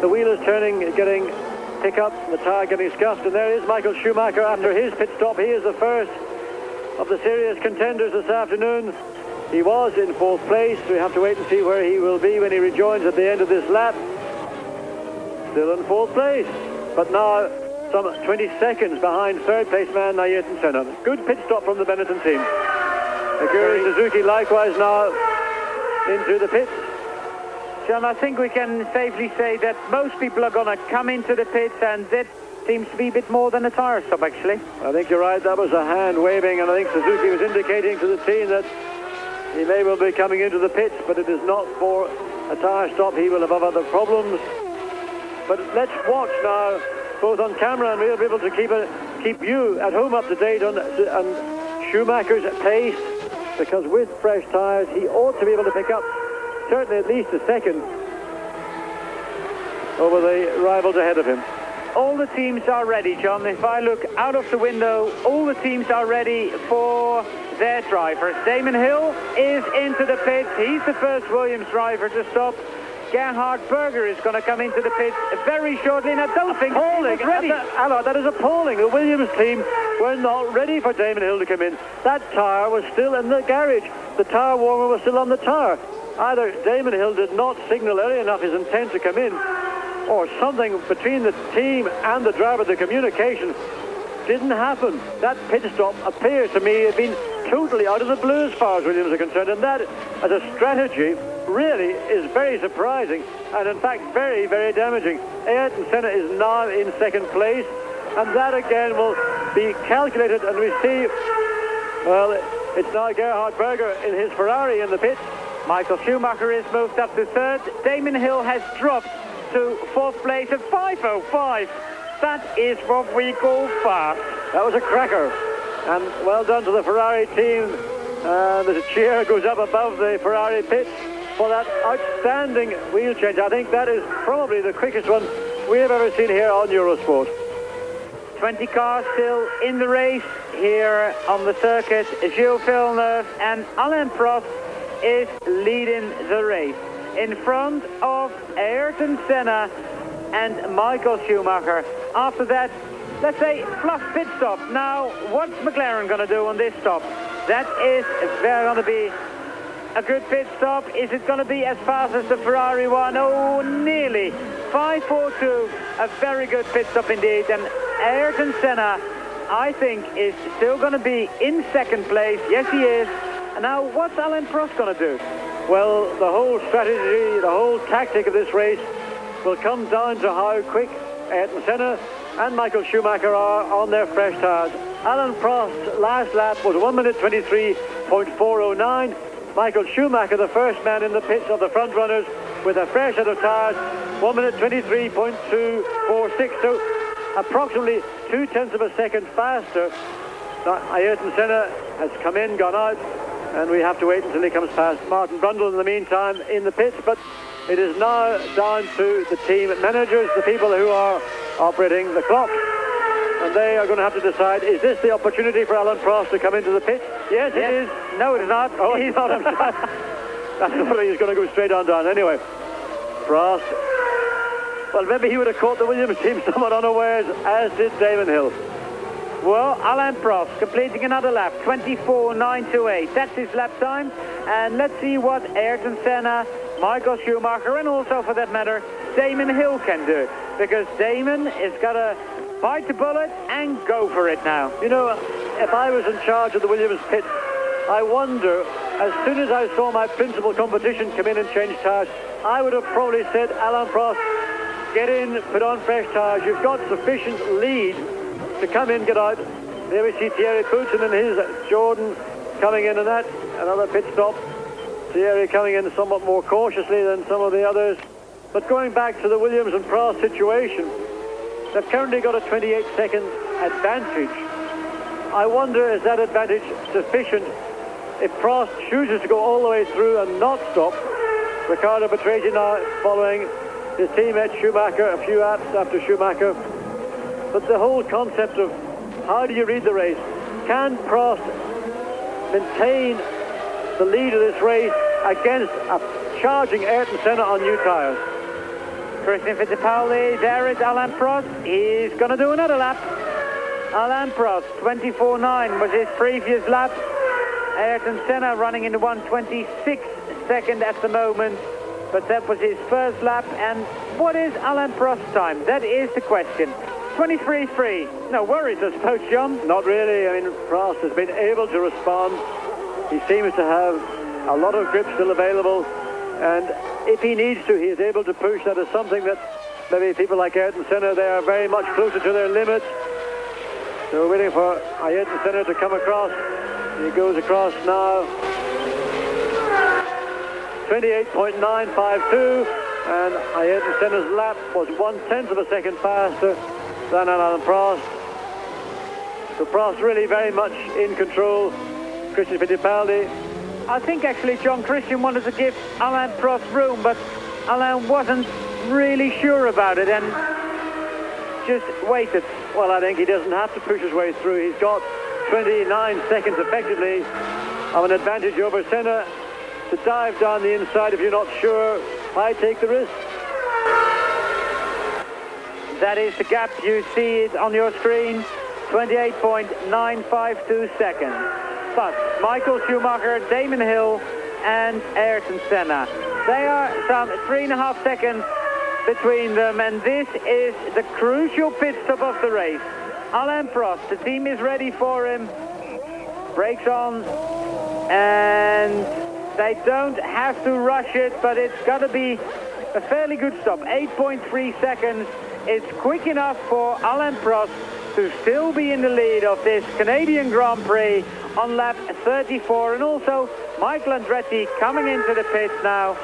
the wheel is turning, getting pick up, the tyre getting scuffed, and there is Michael Schumacher after his pit stop. He is the first of the serious contenders this afternoon. He was in fourth place. We have to wait and see where he will be when he rejoins at the end of this lap. Still in fourth place, but now some 20 seconds behind third place man Ayrton Senna. Good pit stop from the Benetton team. Aguri Suzuki likewise now into the pits. John, I think we can safely say that most people are going to come into the pits, and that seems to be a bit more than a tyre stop, actually. I think you're right. That was a hand waving, and I think Suzuki was indicating to the team that he may well be coming into the pits, but it is not for a tyre stop. He will have other problems. But let's watch now, both on camera, and we'll be able to keep you at home up to date on Schumacher's pace, because with fresh tyres, he ought to be able to pick up certainly at least a second over the rivals ahead of him. All the teams are ready, John. If I look out of the window, all the teams are ready for their drivers. Damon Hill is into the pits. He's the first Williams driver to stop. Gerhard Berger is going to come into the pits very shortly, and I don't think he's ready. That is appalling. The Williams team were not ready for Damon Hill to come in. That tyre was still in the garage. The tyre warmer was still on the tyre. Either Damon Hill did not signal early enough his intent to come in, or something between the team and the driver, the communication didn't happen. That pit stop appears to me to have been totally out of the blue as far as Williams are concerned, and that as a strategy really is very surprising, and in fact very, very damaging. Ayrton Senna is now in second place, and that again will be calculated, and we see, well, it's now Gerhard Berger in his Ferrari in the pits. Michael Schumacher is moved up to third. Damon Hill has dropped to fourth place at 5:05. That is what we call fast. That was a cracker, and well done to the Ferrari team. The cheer goes up above the Ferrari pits for that outstanding wheel change. I think that is probably the quickest one we have ever seen here on Eurosport. 20 cars still in the race here on the circuit. Gilles Villeneuve and Alain Prost is leading the race. In front of Ayrton Senna and Michael Schumacher. After that, let's say, fluff pit stop. Now, what's McLaren going to do on this stop? That is going to be a good pit stop. Is it going to be as fast as the Ferrari one? Oh, nearly. 5.42, a very good pit stop indeed. And Ayrton Senna, I think, is still going to be in second place. Yes, he is. And now, what's Alain Prost going to do? Well, the whole strategy, the whole tactic of this race will come down to how quick Ayrton Senna and Michael Schumacher are on their fresh tires. Alain Prost's last lap was 1 minute 23.409. Michael Schumacher, the first man in the pits of the front runners, with a fresh set of tires, 1 minute 23.246. So approximately 0.2 of a second faster. Now, Ayrton Senna has come in, gone out, and we have to wait until he comes past Martin Brundle in the meantime in the pits. But it is now down to the team managers, the people who are operating the clock. And they are going to have to decide, is this the opportunity for Alain Prost to come into the pit? Yes, it is. No, it is not. Oh, he's not himself. That's what he's going to go straight on down. Anyway, Prost. Well, maybe he would have caught the Williams team somewhat unawares, as did Damon Hill. Well, Alain Prost completing another lap, 24.928. That's his lap time. And let's see what Ayrton Senna, Michael Schumacher, and also, for that matter, Damon Hill can do. Because Damon is got to bite the bullet and go for it now. You know, if I was in charge of the Williams pit, I wonder, as soon as I saw my principal competition come in and change tires, I would have probably said, Alain Prost, get in, put on fresh tires. You've got sufficient lead to come in, get out. There we see Thierry Poulsen and his Jordan coming in, and that another pit stop. Thierry coming in somewhat more cautiously than some of the others. But going back to the Williams and Prost situation, they've currently got a 28-second advantage. I wonder, is that advantage sufficient if Prost chooses to go all the way through and not stop? Riccardo Patrese now following his teammate Schumacher, a few laps after Schumacher. But the whole concept of how do you read the race? Can Prost maintain the lead of this race against a charging Ayrton Senna on new tyres? Christian Fittipaldi, there is Alain Prost. He's going to do another lap. Alain Prost, 24.9 was his previous lap. Ayrton Senna running in the 1:26 second at the moment. But that was his first lap. And what is Alain Prost's time? That is the question. 23.3. No worries, I suppose, John. Not really. I mean, Prost has been able to respond. He seems to have a lot of grip still available. And if he needs to, he is able to push. That is something that maybe people like Ayrton Senna, they are very much closer to their limits. So we're waiting for Ayrton Senna to come across. He goes across now. 28.952. And Ayrton Senna's lap was 1/10 of a second faster than Alain Prost. So Prost really very much in control. Christian Fittipaldi. I think actually John Christian wanted to give Alain Prost room, but Alain wasn't really sure about it and just waited. Well, I think he doesn't have to push his way through. He's got 29 seconds effectively of an advantage over Senna. To dive down the inside if you're not sure, I take the risk. That is the gap. You see it on your screen, 28.952 seconds. But Michael Schumacher, Damon Hill and Ayrton Senna, they are some 3.5 seconds between them, and this is the crucial pit stop of the race. Alain Prost, the team is ready for him, brakes on, and they don't have to rush it, but it's got to be a fairly good stop. 8.3 seconds. It's quick enough for Alain Prost to still be in the lead of this Canadian Grand Prix on lap 34. And also Michael Andretti coming into the pits now.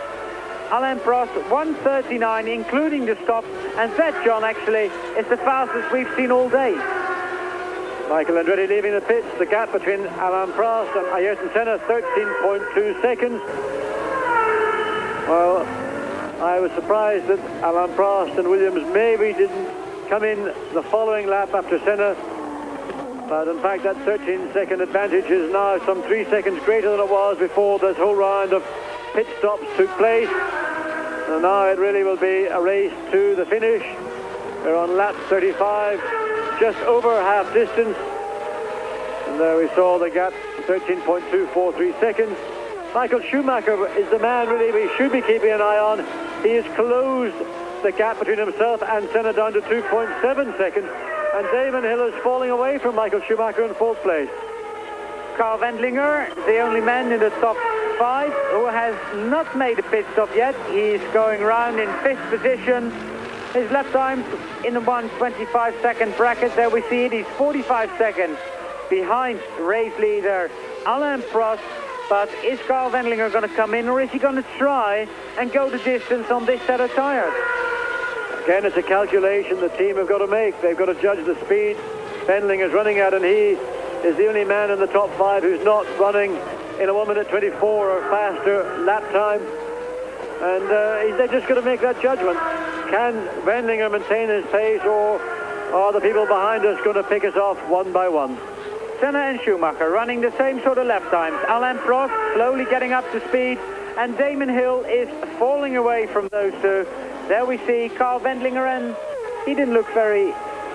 Alain Prost 1:39 including the stop, and that, John, actually is the fastest we've seen all day. Michael Andretti leaving the pits. The gap between Alain Prost and Ayrton Senna, 13.2 seconds. Well, I was surprised that Alain Prost and Williams maybe didn't come in the following lap after Senna. But in fact, that 13-second advantage is now some 3 seconds greater than it was before this whole round of pit stops took place. And now it really will be a race to the finish. We're on lap 35, just over half distance. And there we saw the gap, 13.243 seconds. Michael Schumacher is the man really we should be keeping an eye on. He has closed the gap between himself and Senna down to 2.7 seconds. And Damon Hill is falling away from Michael Schumacher in fourth place. Karl Wendlinger, the only man in the top 5 who has not made a pit stop yet. He's going round in 5th position. His lap time in the 1:25-second bracket, there we see it. He's 45 seconds behind race leader Alain Prost. But is Karl Wendlinger going to come in, or is he going to try and go the distance on this set of tires? Again, it's a calculation the team have got to make. They've got to judge the speed Wendlinger's running at, and he is the only man in the top 5 who's not running in a 1:24 or faster lap time. And they're just going to make that judgment. Can Wendlinger maintain his pace, or are the people behind us going to pick us off one by one? Senna and Schumacher running the same sort of lap times. Alain Prost slowly getting up to speed, and Damon Hill is falling away from those two. There we see Karl Wendlinger, and he didn't look very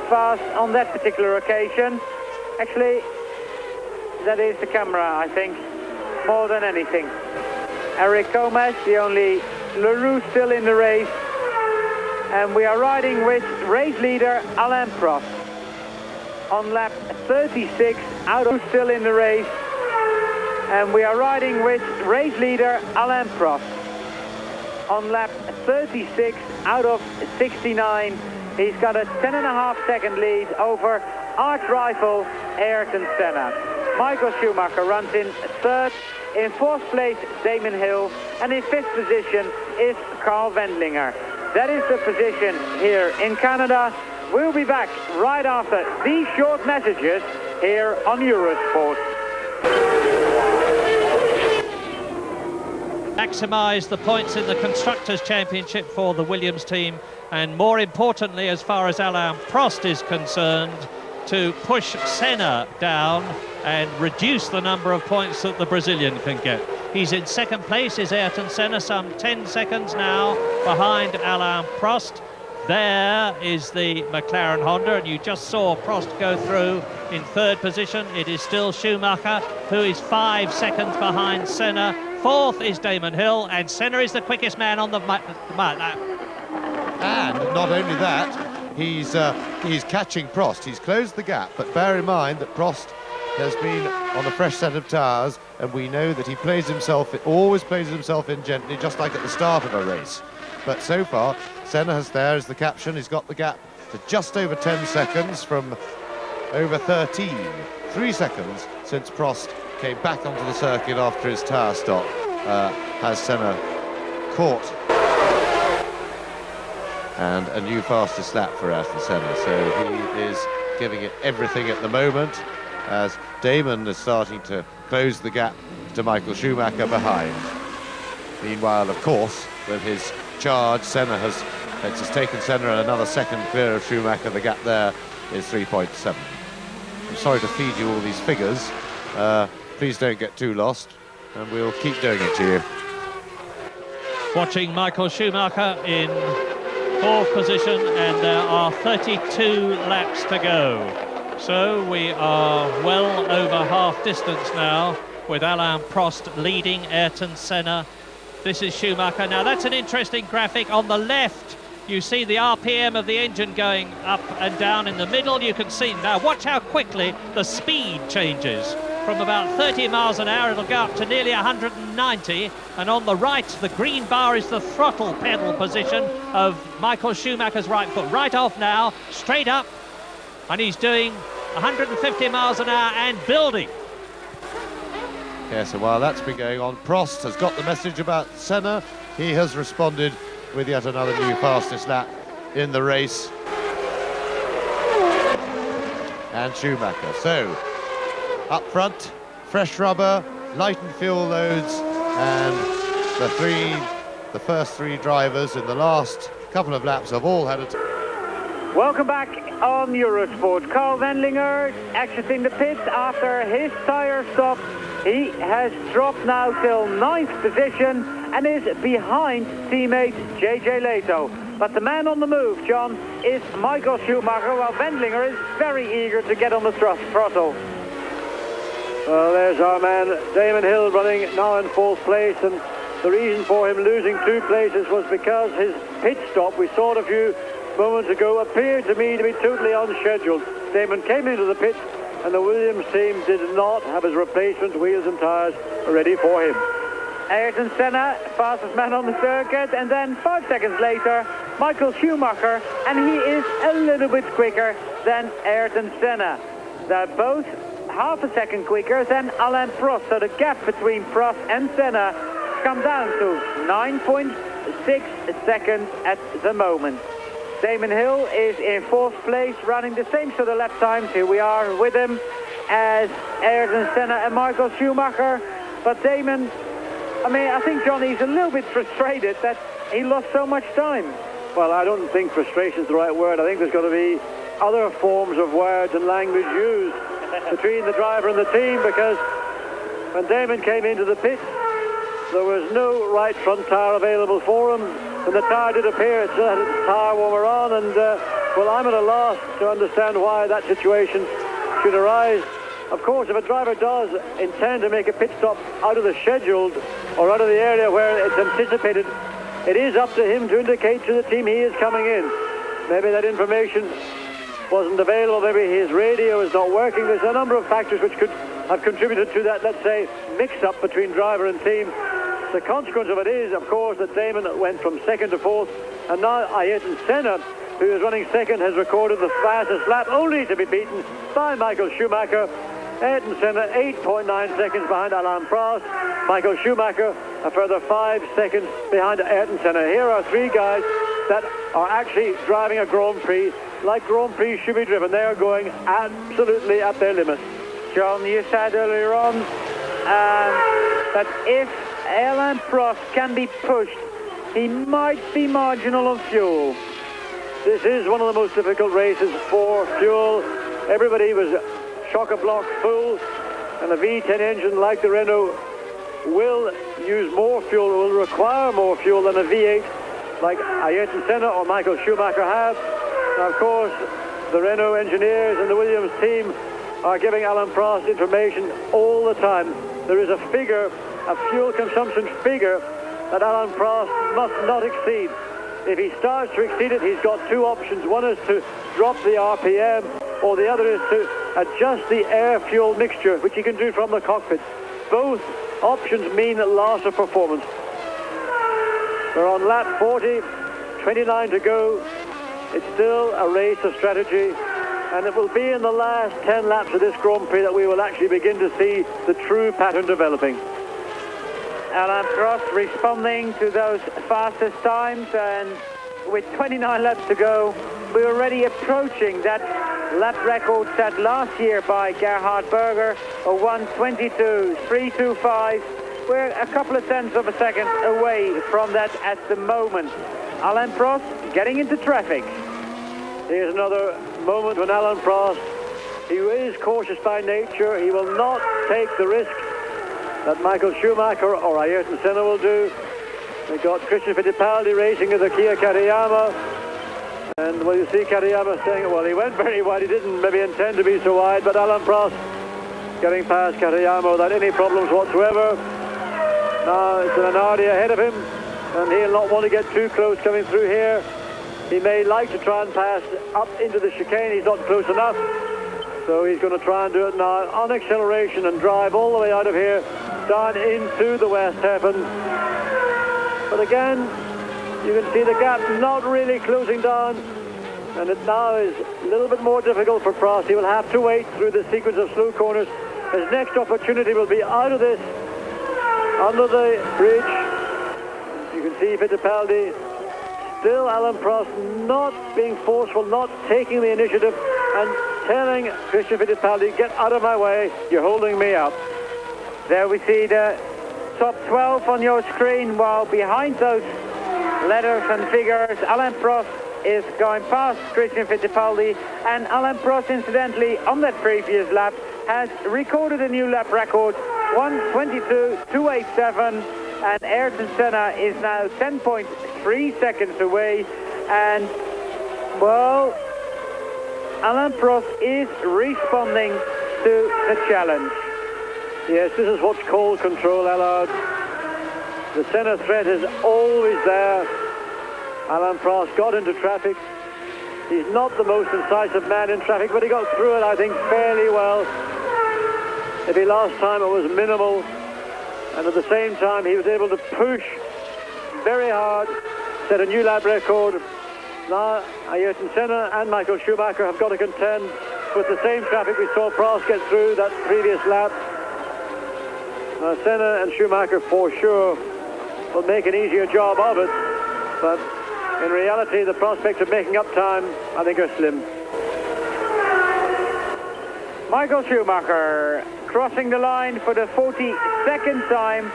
fast on that particular occasion. Actually, that is the camera, I think, more than anything. Eric Gomez, the only LaRue still in the race, and we are riding with race leader Alain Prost. On lap 36, out of still in the race, and we are riding with race leader Alain Prost. On lap 36, out of 69, he's got a 10.5-second lead over arch rival Ayrton Senna. Michael Schumacher runs in 3rd, in 4th place Damon Hill, and in 5th position is Karl Wendlinger. That is the position here in Canada. We'll be back right after these short messages here on Eurosport. Maximise the points in the Constructors' Championship for the Williams team, and more importantly, as far as Alain Prost is concerned, to push Senna down and reduce the number of points that the Brazilian can get. He's in 2nd place, is Ayrton Senna, some 10 seconds now behind Alain Prost. There is the McLaren Honda, and you just saw Prost go through in 3rd position. It is still Schumacher, who is 5 seconds behind Senna. 4th is Damon Hill, and Senna is the quickest man on the lap. And not only that, he's catching Prost. He's closed the gap, but bear in mind that Prost has been on a fresh set of tyres, and we know that he always plays himself in gently, just like at the start of a race. But so far, Senna has, there is the caption, he's got the gap to just over 10 seconds from over 13. 3 seconds since Prost came back onto the circuit after his tyre stop, has Senna caught. And a new fastest lap for Ayrton Senna, so he is giving it everything at the moment, as Damon is starting to close the gap to Michael Schumacher behind. Meanwhile, of course, with his charge, Senna has taken Senna another second clear of Schumacher. The gap there is 3.7. I'm sorry to feed you all these figures. Please don't get too lost, and we'll keep doing it to you. Watching Michael Schumacher in 4th position, and there are 32 laps to go. So we are well over half distance now, with Alain Prost leading Ayrton Senna. This is Schumacher. Now that's an interesting graphic. On the left, you see the RPM of the engine going up and down. In the middle, you can see, now watch how quickly the speed changes. From about 30 miles an hour, it'll go up to nearly 190. And on the right, the green bar is the throttle pedal position of Michael Schumacher's right foot. Right off now, straight up, and he's doing 150 miles an hour and building. Yeah, so while that's been going on, Prost has got the message about Senna. He has responded with yet another new fastest lap in the race. And Schumacher. So, up front, fresh rubber, lightened fuel loads, and the first three drivers in the last couple of laps have all had a... Welcome back on Eurosport. Carl Wendlinger exiting the pits after his tyre stop. He has dropped now till 9th position and is behind teammate JJ Leto. But the man on the move, John, is Michael Schumacher, while Wendlinger is very eager to get on the throttle. Well, there's our man Damon Hill running now in 4th place, and the reason for him losing 2 places was because his pit stop, we saw it a few moments ago, appeared to me to be totally unscheduled. Damon came into the pit and the Williams team did not have his replacement wheels and tyres ready for him. Ayrton Senna, fastest man on the circuit, and then 5 seconds later, Michael Schumacher, and he is a little bit quicker than Ayrton Senna. They're both half a second quicker than Alain Prost, so the gap between Prost and Senna comes down to 9.6 seconds at the moment. Damon Hill is in 4th place, running the same sort of lap times. Here we are with him as Ayrton Senna and Michael Schumacher. But Damon, I think Johnny's a little bit frustrated that he lost so much time. Well, I don't think frustration is the right word. I think there's got to be other forms of words and language used between the driver and the team, because when Damon came into the pit, there was no right front tyre available for him. When the tyre did appear, it still had its tyre warmer on, and well, I'm at a loss to understand why that situation should arise. Of course, if a driver does intend to make a pit stop out of the scheduled or out of the area where it's anticipated, it is up to him to indicate to the team he is coming in. Maybe that information wasn't available, maybe his radio is not working. There's a number of factors which could have contributed to that, let's say, mix-up between driver and team. The consequence of it is, of course, that Damon went from 2nd to 4th, and now Ayrton Senna, who is running 2nd, has recorded the fastest lap, only to be beaten by Michael Schumacher. Ayrton Senna 8.9 seconds behind Alain Prost. Michael Schumacher a further 5 seconds behind Ayrton Senna. Here are 3 guys that are actually driving a Grand Prix like Grand Prix should be driven. They are going absolutely at their limit. John, you said earlier on that if Alain Prost can be pushed, he might be marginal on fuel. This is one of the most difficult races for fuel. Everybody was chock-a-block full, and a V10 engine like the Renault will use more fuel, will require more fuel than a V8 like Ayrton Senna or Michael Schumacher have. Now, of course, the Renault engineers and the Williams team are giving Alain Prost information all the time. There is a figure, a fuel consumption figure, that Alain Prost must not exceed. If he starts to exceed it, he's got 2 options. One is to drop the RPM, or the other is to adjust the air-fuel mixture, which he can do from the cockpit. Both options mean loss of performance. We're on lap 40, 29 to go. It's still a race of strategy, and it will be in the last 10 laps of this Grand Prix that we will actually begin to see the true pattern developing. Alain Prost responding to those fastest times, and with 29 laps to go, we're already approaching that lap record set last year by Gerhard Berger of 1:22.325. We're a couple of tenths of a second away from that at the moment. Alain Prost getting into traffic. Here's another moment when Alain Prost, he is cautious by nature. He will not take the risk that Michael Schumacher or Ayrton Senna will do. We've got Christian Fittipaldi racing at the Kia Katayama. And well, you see Katayama saying, well, he went very wide. He didn't maybe intend to be so wide, but Alain Prost getting past Katayama without any problems whatsoever. Now it's Minardi ahead of him, and he'll not want to get too close coming through here. He may like to try and pass up into the chicane. He's not close enough, so he's going to try and do it now on acceleration and drive all the way out of here down into the West Haven. But again, you can see the gap not really closing down, and it now is a little bit more difficult for Prost. He will have to wait through the sequence of slow corners. His next opportunity will be out of this, under the bridge. You can see Fittipaldi. Still Alain Prost not being forceful, not taking the initiative, and telling Christian Fittipaldi, get out of my way, you're holding me up. There we see the top 12 on your screen, while behind those letters and figures, Alain Prost is going past Christian Fittipaldi, and Alain Prost, incidentally, on that previous lap, has recorded a new lap record, 1:22.287, and Ayrton Senna is now 10.3 seconds away, and, well, Alain Prost is responding to the challenge. Yes, this is what's called control, Allard. The Senna threat is always there. Alain Prost got into traffic. He's not the most incisive man in traffic, but he got through it, I think, fairly well. Maybe last time it was minimal, and at the same time he was able to push very hard, set a new lap record. Now Ayrton Senna and Michael Schumacher have got to contend with the same traffic we saw Prost get through that previous lap. Senna and Schumacher for sure will make an easier job of it, but in reality the prospects of making up time, I think, are slim. Michael Schumacher crossing the line for the 42nd time,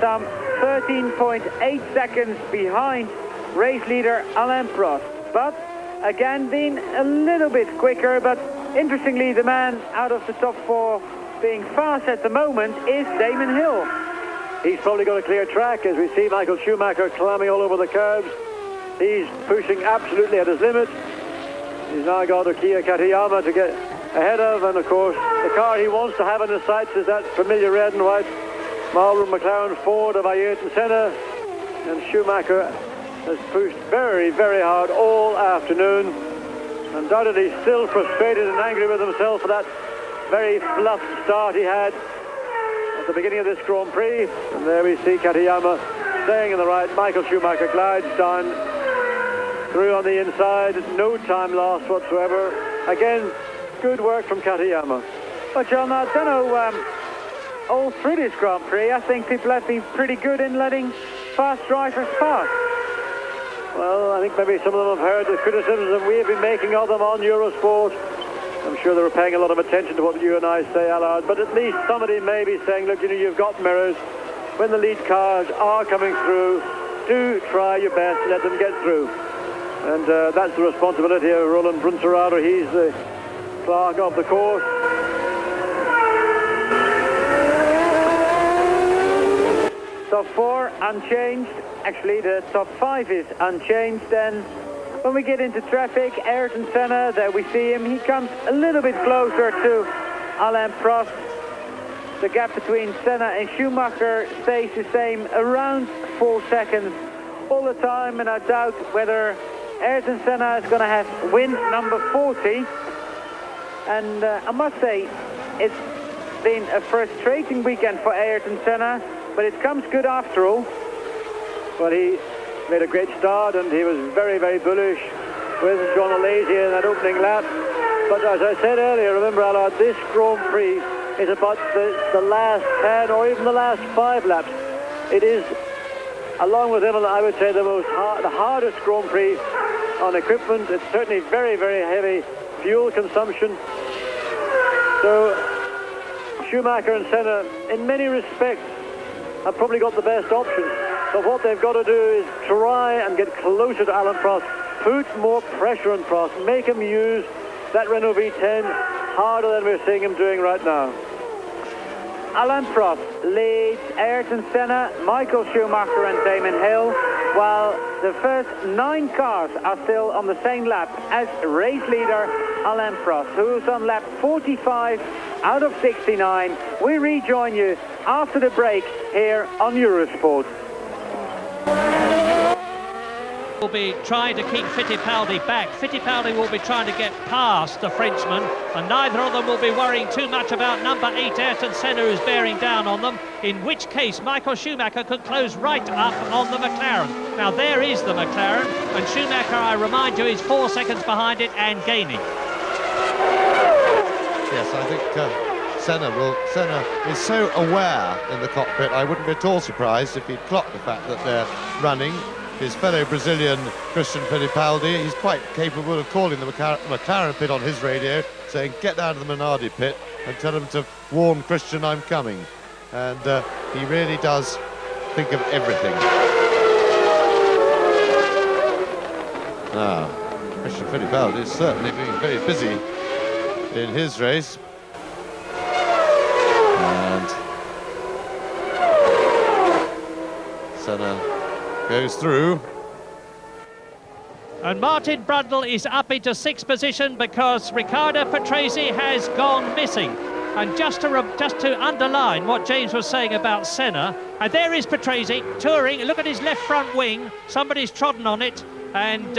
some 13.8 seconds behind race leader Alain Prost, but again being a little bit quicker. But interestingly, the man out of the top four being fast at the moment is Damon Hill. He's probably got a clear track as we see Michael Schumacher climbing all over the curbs. He's pushing absolutely at his limit. He's now got a Kia Katayama to get ahead of, and of course the car he wants to have in his sights is that familiar red and white Marlboro McLaren Ford of Ayrton Senna. And Schumacher has pushed very, very hard all afternoon. Undoubtedly still frustrated and angry with himself for that very fluff start he had at the beginning of this Grand Prix. And there we see Katayama staying in the right. Michael Schumacher glides down through on the inside. No time lost whatsoever. Again, good work from Katayama. But John, I don't know, all through this Grand Prix, I think people have been pretty good in letting fast drivers pass. Well, I think maybe some of them have heard the criticisms that we have been making of them on Eurosport. I'm sure they were paying a lot of attention to what you and I say, Allard, but at least somebody may be saying, look, you know, you've got mirrors. When the lead cars are coming through, do try your best to let them get through. And that's the responsibility of Roland Brunserado. He's the clerk of the course. Top four unchanged. Actually, the top five is unchanged. And when we get into traffic, Ayrton Senna, there we see him. He comes a little bit closer to Alain Prost. The gap between Senna and Schumacher stays the same, around 4 seconds all the time. And I doubt whether Ayrton Senna is going to have win number 40. And I must say, it's been a frustrating weekend for Ayrton Senna, but it comes good after all. Well, he made a great start, and he was very, very bullish with John Alasia in that opening lap. But as I said earlier, remember, Allard, this Grand Prix is about the last 10 or even the last 5 laps. It is, along with Imola, I would say the hardest Grand Prix on equipment. It's certainly very, very heavy fuel consumption. So Schumacher and Senna, in many respects, have probably got the best option. So what they've got to do is try and get closer to Alain Prost, put more pressure on Prost, make him use that Renault V10 harder than we're seeing him doing right now. Alain Prost leads Ayrton Senna, Michael Schumacher and Damon Hill, while the first 9 cars are still on the same lap as race leader Alain Prost, who's on lap 45 out of 69. We rejoin you after the break here on Eurosport. Will be trying to keep Fittipaldi back. Fittipaldi will be trying to get past the Frenchman, and neither of them will be worrying too much about number 8 Ayrton Senna, who's bearing down on them, in which case Michael Schumacher could close right up on the McLaren. Now there is the McLaren, and Schumacher, I remind you, is 4 seconds behind it and gaining. Yes, I think Senna is so aware in the cockpit, I wouldn't be at all surprised if he'd clocked the fact that they're running. His fellow Brazilian Christian Fittipaldi, he's quite capable of calling the McLaren pit on his radio, saying get down to the Minardi pit and tell him to warn Christian I'm coming. And he really does think of everything. Christian Fittipaldi is certainly being very busy in his race. And Senna goes through. And Martin Brundle is up into 6th position because Riccardo Patrese has gone missing. And just to underline what James was saying about Senna, and there is Patrese touring. Look at his left front wing. Somebody's trodden on it, and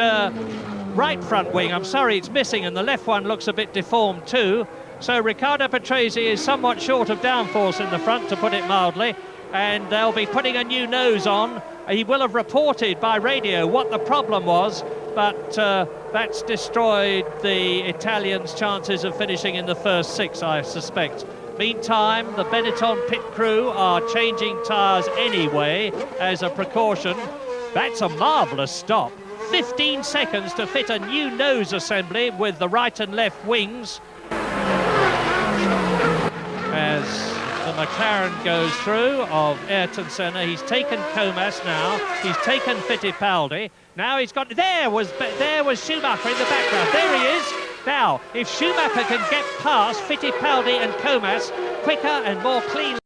right front wing, I'm sorry, it's missing, and the left one looks a bit deformed too. So Riccardo Patrese is somewhat short of downforce in the front, to put it mildly, and they'll be putting a new nose on. He will have reported by radio what the problem was, but that's destroyed the Italians' chances of finishing in the first 6, I suspect. Meantime, the Benetton pit crew are changing tyres anyway as a precaution. That's a marvellous stop. 15 seconds to fit a new nose assembly with the right and left wings. As the McLaren goes through of Ayrton Senna, he's taken Comas now, he's taken Fittipaldi. Now he's got, there was Schumacher in the background, there he is. Now, if Schumacher can get past Fittipaldi and Comas quicker and more clean.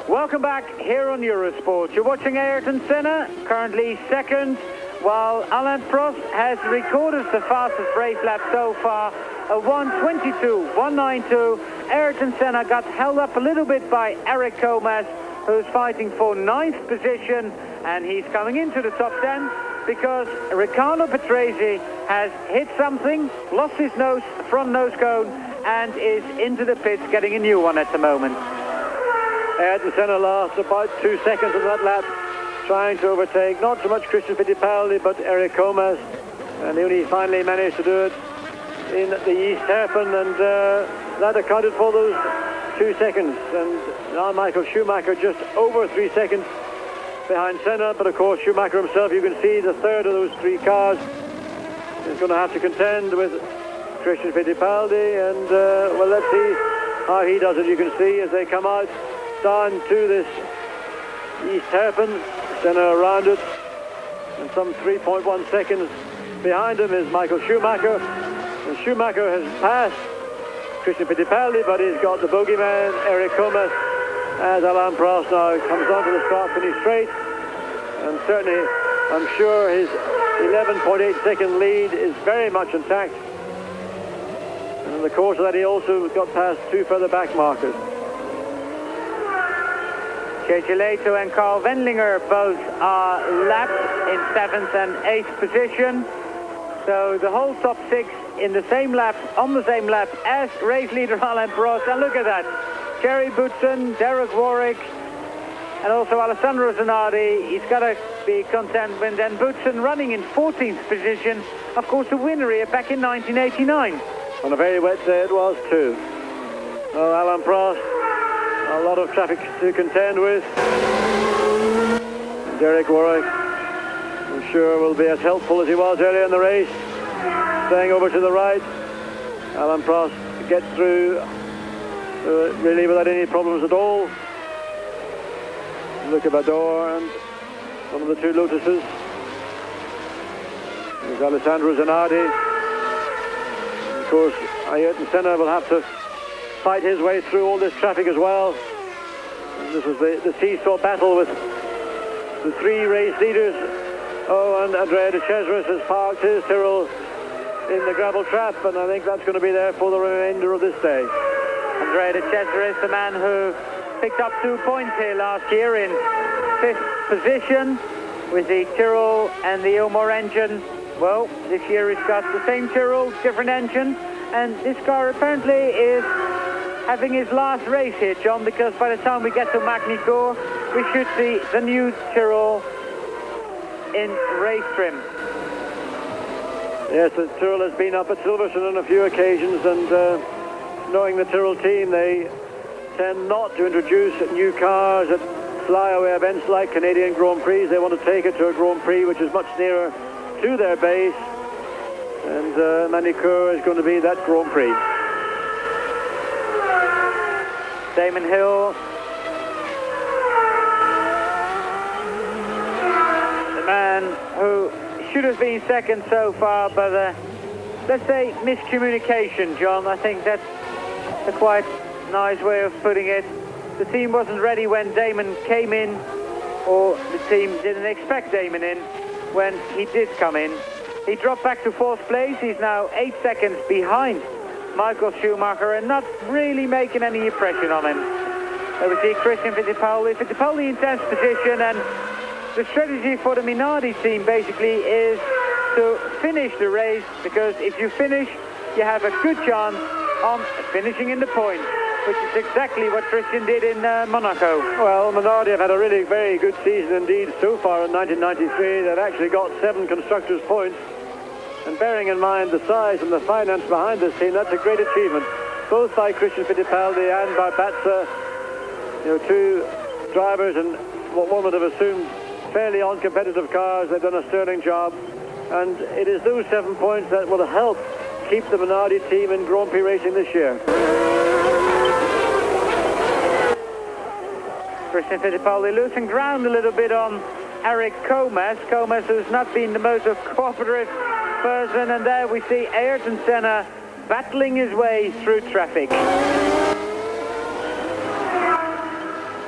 Welcome back here on Eurosport. You're watching Ayrton Senna, currently 2nd, while Alain Prost has recorded the fastest race lap so far, a 1:22.192. Ayrton Senna got held up a little bit by Eric Comas, who's fighting for 9th position, and he's coming into the top 10 because Riccardo Patrese has hit something, lost his front nose cone, and is into the pits getting a new one at the moment. Ayrton Senna lost about 2 seconds on that lap, trying to overtake not so much Christian Fittipaldi but Eric Comas, and he finally managed to do it in the East Hairpin, and that accounted for those 2 seconds. And now Michael Schumacher just over 3 seconds behind Senna, but of course Schumacher himself, you can see the third of those 3 cars is going to have to contend with Christian Fittipaldi, and well, let's see how he does it. You can see as they come out down to this East Hairpin, Senna around it, and some 3.1 seconds behind him is Michael Schumacher. And Schumacher has passed Christian Fittipaldi, but he's got the bogeyman, Eric Comas, as Alain Prost now comes onto the start-finish straight. And certainly, I'm sure his 11.8 second lead is very much intact. And in the course of that, he also got past 2 further back markers. Gelato and Carl Wendlinger both are lapped in 7th and 8th position. So the whole top 6 in the same lap, on the same lap as race leader Alain Prost. And look at that. Jerry Boutsen, Derek Warwick, and also Alessandro Zanardi. He's got to be content with. And Boutsen running in 14th position. Of course, the winner here back in 1989. On a very wet day it was too. Oh, Alain Prost, a lot of traffic to contend with. Derek Warwick, I'm sure, will be as helpful as he was earlier in the race, staying over to the right. Alain Prost gets through really without any problems at all. Look at Vador and one of the 2 Lotuses. There's Alessandro Zanardi. Of course, Ayrton Senna will have to fight his way through all this traffic as well. And this is the seesaw battle with the 3 race leaders. Oh, and Andrea de Cesaris has parked his Tyrrell in the gravel trap, and I think that's going to be there for the remainder of this day. Andrea de Cesaris, the man who picked up 2 points here last year in 5th position with the Tyrrell and the Ilmor engine. Well, this year he's got the same Tyrrell, different engine, and this car apparently is having his last race here, John, because by the time we get to Magny-Cours, we should see the new Tyrrell in race trim. Yes, the Tyrrell has been up at Silverstone on a few occasions, and knowing the Tyrrell team, they tend not to introduce new cars at flyaway events like Canadian Grand Prix. They want to take it to a Grand Prix which is much nearer to their base, and Magny-Cours is going to be that Grand Prix. Damon Hill, the man who should have been second so far, but let's say miscommunication, John. I think that's a quite nice way of putting it. The team wasn't ready when Damon came in, or the team didn't expect Damon in when he did come in. He dropped back to 4th place. He's now 8 seconds behind Michael Schumacher and not really making any impression on him. We see Christian Fittipaldi. Fittipaldi in 10th position, and the strategy for the Minardi team basically is to finish the race, because if you finish, you have a good chance on finishing in the points, which is exactly what Christian did in Monaco. Well, Minardi have had a really very good season indeed so far in 1993. They've actually got 7 constructors' points. And bearing in mind the size and the finance behind this team, that's a great achievement, both by Christian Fittipaldi and by Batsa. You know, 2 drivers and what one would have assumed fairly uncompetitive cars. They've done a sterling job. And it is those 7 points that will help keep the Minardi team in Grand Prix racing this year. Christian Fittipaldi losing ground a little bit on Eric Comas. Comas, who's not been the most cooperative person, and there we see Ayrton Senna battling his way through traffic.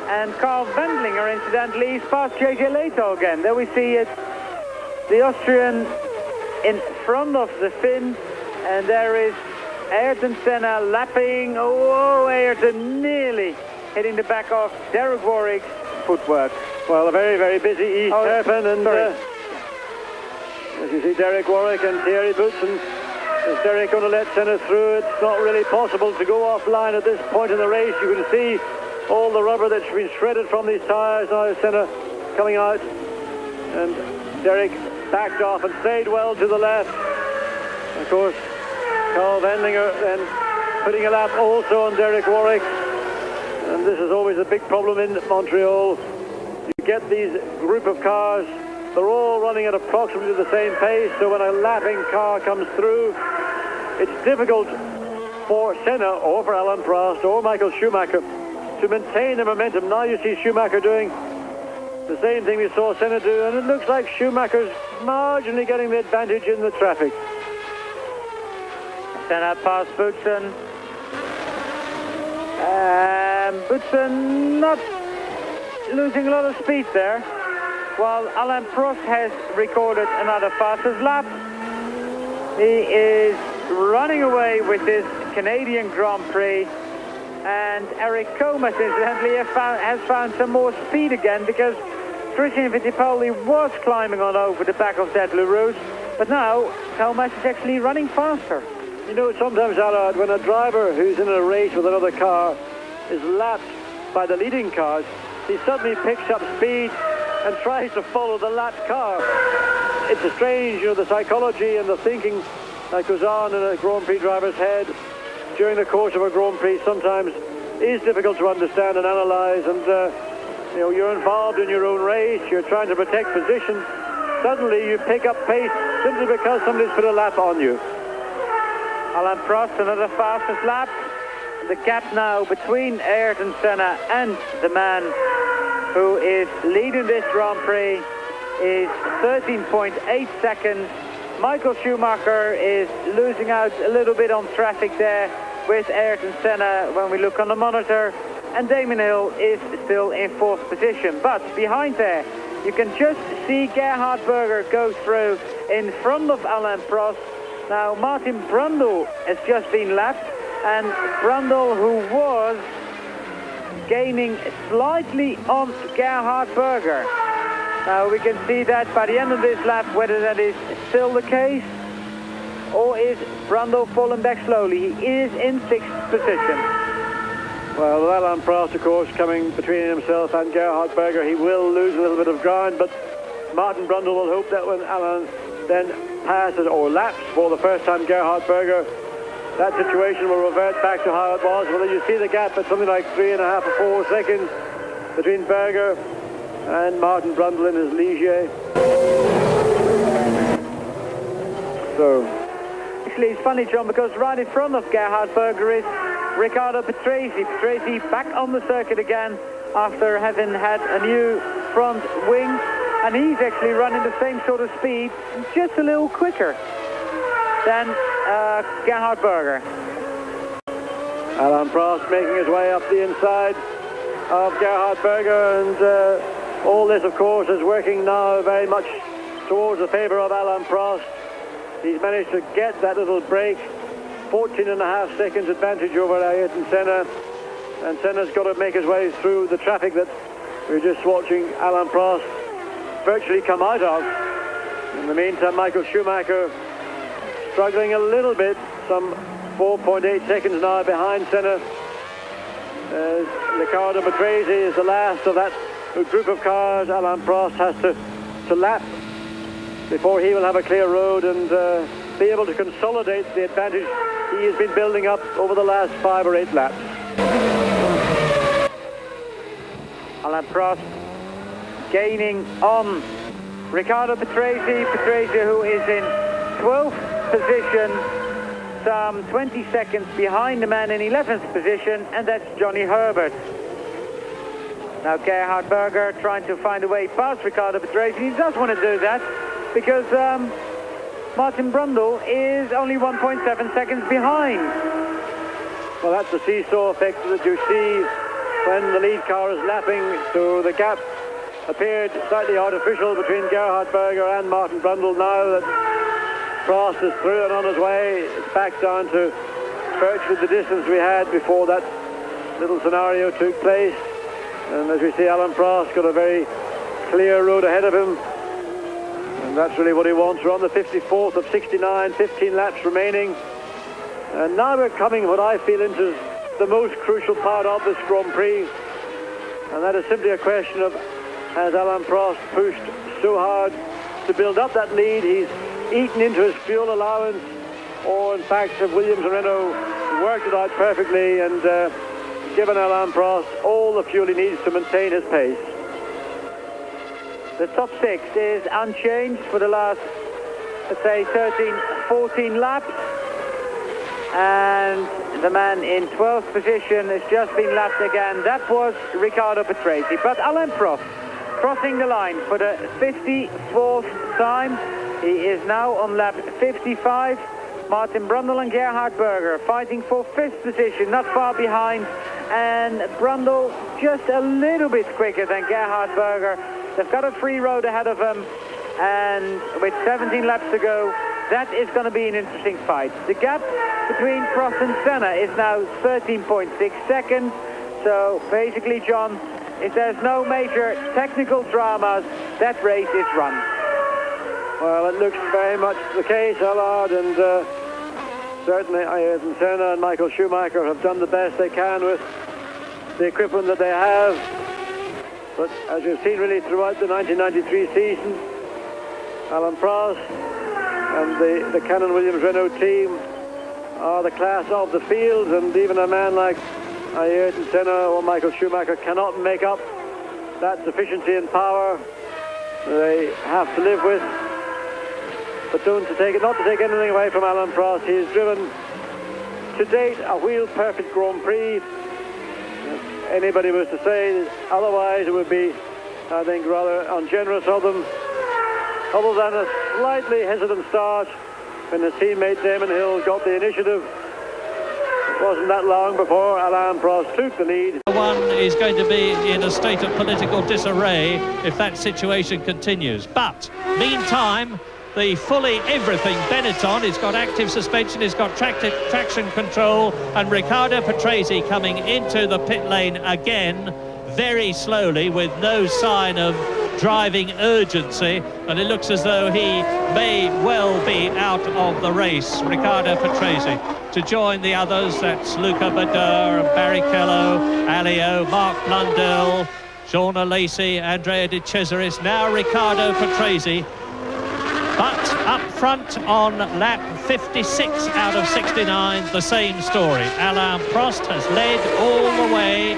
And Carl Wendlinger, incidentally, is past JJ Leto again. There we see it, the Austrian in front of the Finn, and there is Ayrton Senna lapping. Oh, Ayrton nearly hitting the back of Derek Warwick's footwork. Well, a very, very busy East hairpin, and as you see, Derek Warwick and Thierry Boutsen. Is Derek going to let Senna through? It's not really possible to go offline at this point in the race. You can see all the rubber that's been shredded from these tyres. Now Senna coming out, and Derek backed off and stayed well to the left. Of course, Carl Wendlinger then putting a lap also on Derek Warwick. And this is always a big problem in Montreal. You get these group of cars, they're all running at approximately the same pace, so when a lapping car comes through, it's difficult for Senna or for Alain Prost or Michael Schumacher to maintain the momentum. Now you see Schumacher doing the same thing we saw Senna do, and it looks like Schumacher's marginally getting the advantage in the traffic. Senna past Boutsen. Boutsen not losing a lot of speed there, while Alain Prost has recorded another fastest lap. He is running away with this Canadian Grand Prix, and Eric Comas incidentally has found some more speed again, because Christian Fittipaldi was climbing on over the back of that LaRousse, but now Comas is actually running faster. You know, sometimes, Allard, when a driver who's in a race with another car is lapped by the leading cars, he suddenly picks up speed and tries to follow the lapped car. It's a strange, you know, the psychology and the thinking that goes on in a Grand Prix driver's head during the course of a Grand Prix sometimes is difficult to understand and analyze. And you know, you're involved in your own race, you're trying to protect position. Suddenly you pick up pace simply because somebody's put a lap on you. Alain Prost, another fastest lap. The gap now between Ayrton Senna and the man who is leading this Grand Prix is 13.8 seconds. Michael Schumacher is losing out a little bit on traffic there with Ayrton Senna when we look on the monitor, and Damon Hill is still in 4th position. But behind there, you can just see Gerhard Berger go through in front of Alain Prost. Now Martin Brundle has just been lapped, and Brundle, who was gaining slightly on Gerhard Berger. Now we can see that by the end of this lap, whether that is still the case, or is Brundle falling back slowly. He is in 6th position. Well, with Alain Prost, of course, coming between himself and Gerhard Berger, he will lose a little bit of ground, but Martin Brundle will hope that when Alain then passes or laps for the first time Gerhard Berger, that situation will revert back to how it was. Well, you see the gap at something like 3.5 or 4 seconds between Berger and Martin Brundle in his Ligier. So, actually, it's funny, John, because right in front of Gerhard Berger is Riccardo Patrese. Patrese back on the circuit again after having had a new front wing. and he's actually running the same sort of speed, just a little quicker than Gerhard Berger. Alain Prost making his way up the inside of Gerhard Berger, and all this, of course, is working now very much towards the favour of Alain Prost. He's managed to get that little break, 14.5 seconds advantage over Ayrton Senna, and Senna's got to make his way through the traffic that we're just watching Alain Prost virtually come out of. In the meantime, Michael Schumacher struggling a little bit, some 4.8 seconds now behind Senna. Riccardo Patrese is the last of that group of cars. Alain Prost has to lap before he will have a clear road and be able to consolidate the advantage he has been building up over the last 5 or 8 laps. Alain Prost gaining on Riccardo Patrese. Patrese, who is in 12th position, some 20 seconds behind the man in 11th position, and that's Johnny Herbert. Now Gerhard Berger trying to find a way past Riccardo Patrese. He does want to do that because Martin Brundle is only 1.7 seconds behind. Well, that's the seesaw effect that you see when the lead car is lapping, so the gap appeared slightly artificial between Gerhard Berger and Martin Brundle. Now that Prost is through and on his way, it's back down to virtually the distance we had before that little scenario took place. And as we see, Alain Prost got a very clear road ahead of him, and that's really what he wants. We're on the 54th of 69, 15 laps remaining, and now we're coming, what I feel, into the most crucial part of this Grand Prix, and that is simply a question of, has Alain Prost pushed so hard to build up that lead, he's eaten into his fuel allowance, or in fact have Williams and Renault worked it out perfectly and given Alain Prost all the fuel he needs to maintain his pace. The top 6 is unchanged for the last, let's say, 13, 14 laps, and the man in 12th position has just been lapped again. That was Riccardo Patrese, but Alain Prost crossing the line for the 54th time. He is now on lap 55. Martin Brundle and Gerhard Berger fighting for 5th position, not far behind, and Brundle just a little bit quicker than Gerhard Berger. They've got a free road ahead of them, and with 17 laps to go, that is going to be an interesting fight. The gap between Prost and Senna is now 13.6 seconds, so basically, John, if there's no major technical dramas, that race is run. Well, it looks very much the case, Allard, and certainly Ayrton Senna and Michael Schumacher have done the best they can with the equipment that they have. But as you've seen really throughout the 1993 season, Alain Prost and the Canon Williams Renault team are the class of the field, and even a man like Ayrton Senna or Michael Schumacher cannot make up that sufficiency in power they have to live with. But not to take anything away from Alain Prost, he's driven to date a wheel-perfect Grand Prix. If anybody was to say otherwise, it would be, I think, rather ungenerous of them. Other than a slightly hesitant start when his teammate Damon Hill got the initiative. It wasn't that long before Alain Prost took the lead. One is going to be in a state of political disarray if that situation continues. But meantime, the fully everything Benetton, it's got active suspension, it's got traction control, and Riccardo Patrese coming into the pit lane again very slowly with no sign of driving urgency, and it looks as though he may well be out of the race. Riccardo Patrese to join the others, that's Luca Badoer and Barrichello, Alio, Mark Blundell, Shauna Lacey, Andrea De Cesaris, now Riccardo Patrese. But up front on lap 56 out of 69, the same story. Alain Prost has led all the way,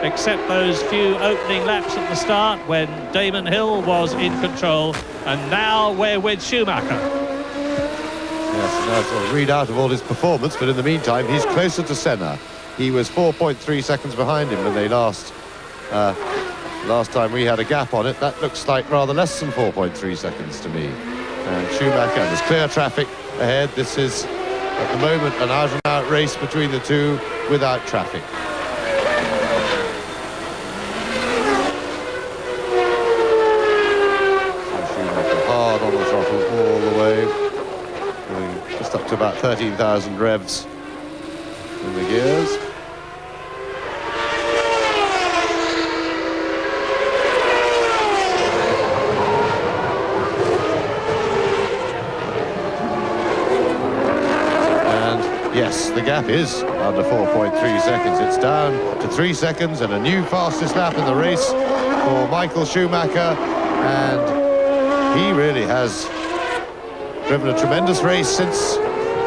except those few opening laps at the start when Damon Hill was in control, and now we're with Schumacher. Yes, and that's a readout of all his performance, but in the meantime, he's closer to Senna. He was 4.3 seconds behind him when they last Last time we had a gap on it, that looks like rather less than 4.3 seconds to me. And Schumacher, and there's clear traffic ahead. This is, at the moment, an out-and-out race between the two without traffic. Hard on the throttle all the way, going just up to about 13,000 revs in the gears. And yes, the gap is under 4.3 seconds. It's down to 3 seconds and a new fastest lap in the race for Michael Schumacher, and he really has driven a tremendous race since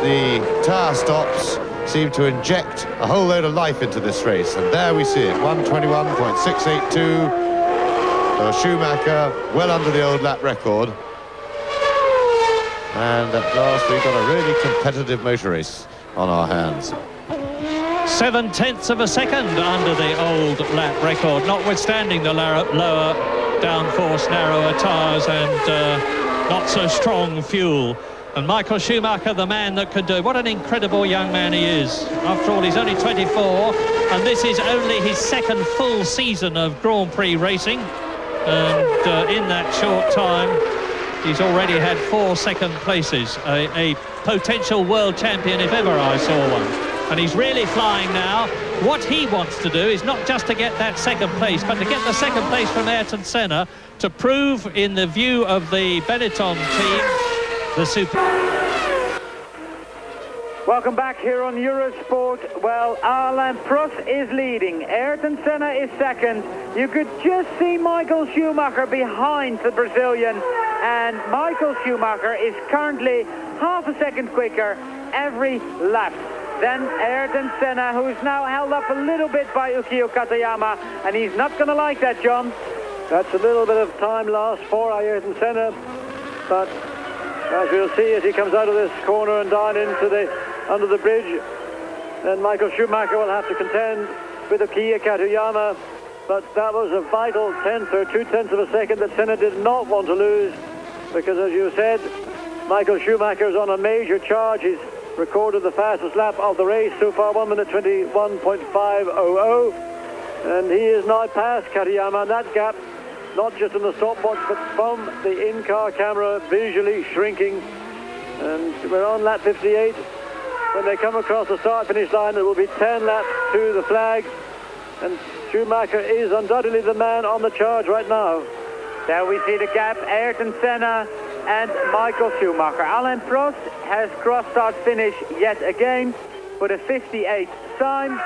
the tyre stops seemed to inject a whole load of life into this race. And there we see it, 1:21.682 for Schumacher, well under the old lap record. And at last we've got a really competitive motor race on our hands. 0.7 of a second under the old lap record, notwithstanding the lower downforce, narrower tyres and not so strong fuel. And Michael Schumacher, the man that could do it. What an incredible young man he is. After all, he's only 24, and this is only his second full season of Grand Prix racing. And in that short time, he's already had 4 second places. A potential world champion if ever I saw one. And he's really flying now. What he wants to do is not just to get that second place, but to get the second place from Ayrton Senna, to prove, in the view of the Benetton team, the super. Welcome back here on Eurosport. Well, Alain Prost is leading. Ayrton Senna is second. You could just see Michael Schumacher behind the Brazilian. And Michael Schumacher is currently half a second quicker every lap than Ayrton Senna, who's now held up a little bit by Ukio Katayama, and he's not going to like that, John. That's a little bit of time lost for Ayrton Senna, but as we'll see as he comes out of this corner and down into the under the bridge, then Michael Schumacher will have to contend with Ukio Katayama. But that was a vital 1/10 or 2/10 of a second that Senna did not want to lose, because as you said, Michael Schumacher's on a major charge. He's recorded the fastest lap of the race so far, 1:21.500, and he is now past Katayama. And that gap, not just in the stopwatch, but from the in-car camera, visually shrinking. And we're on lap 58. When they come across the start-finish line, it will be 10 laps to the flag, and Schumacher is undoubtedly the man on the charge right now. There we see the gap, Ayrton Senna and Michael Schumacher. Alain Prost has crossed start finish yet again for the 58th time.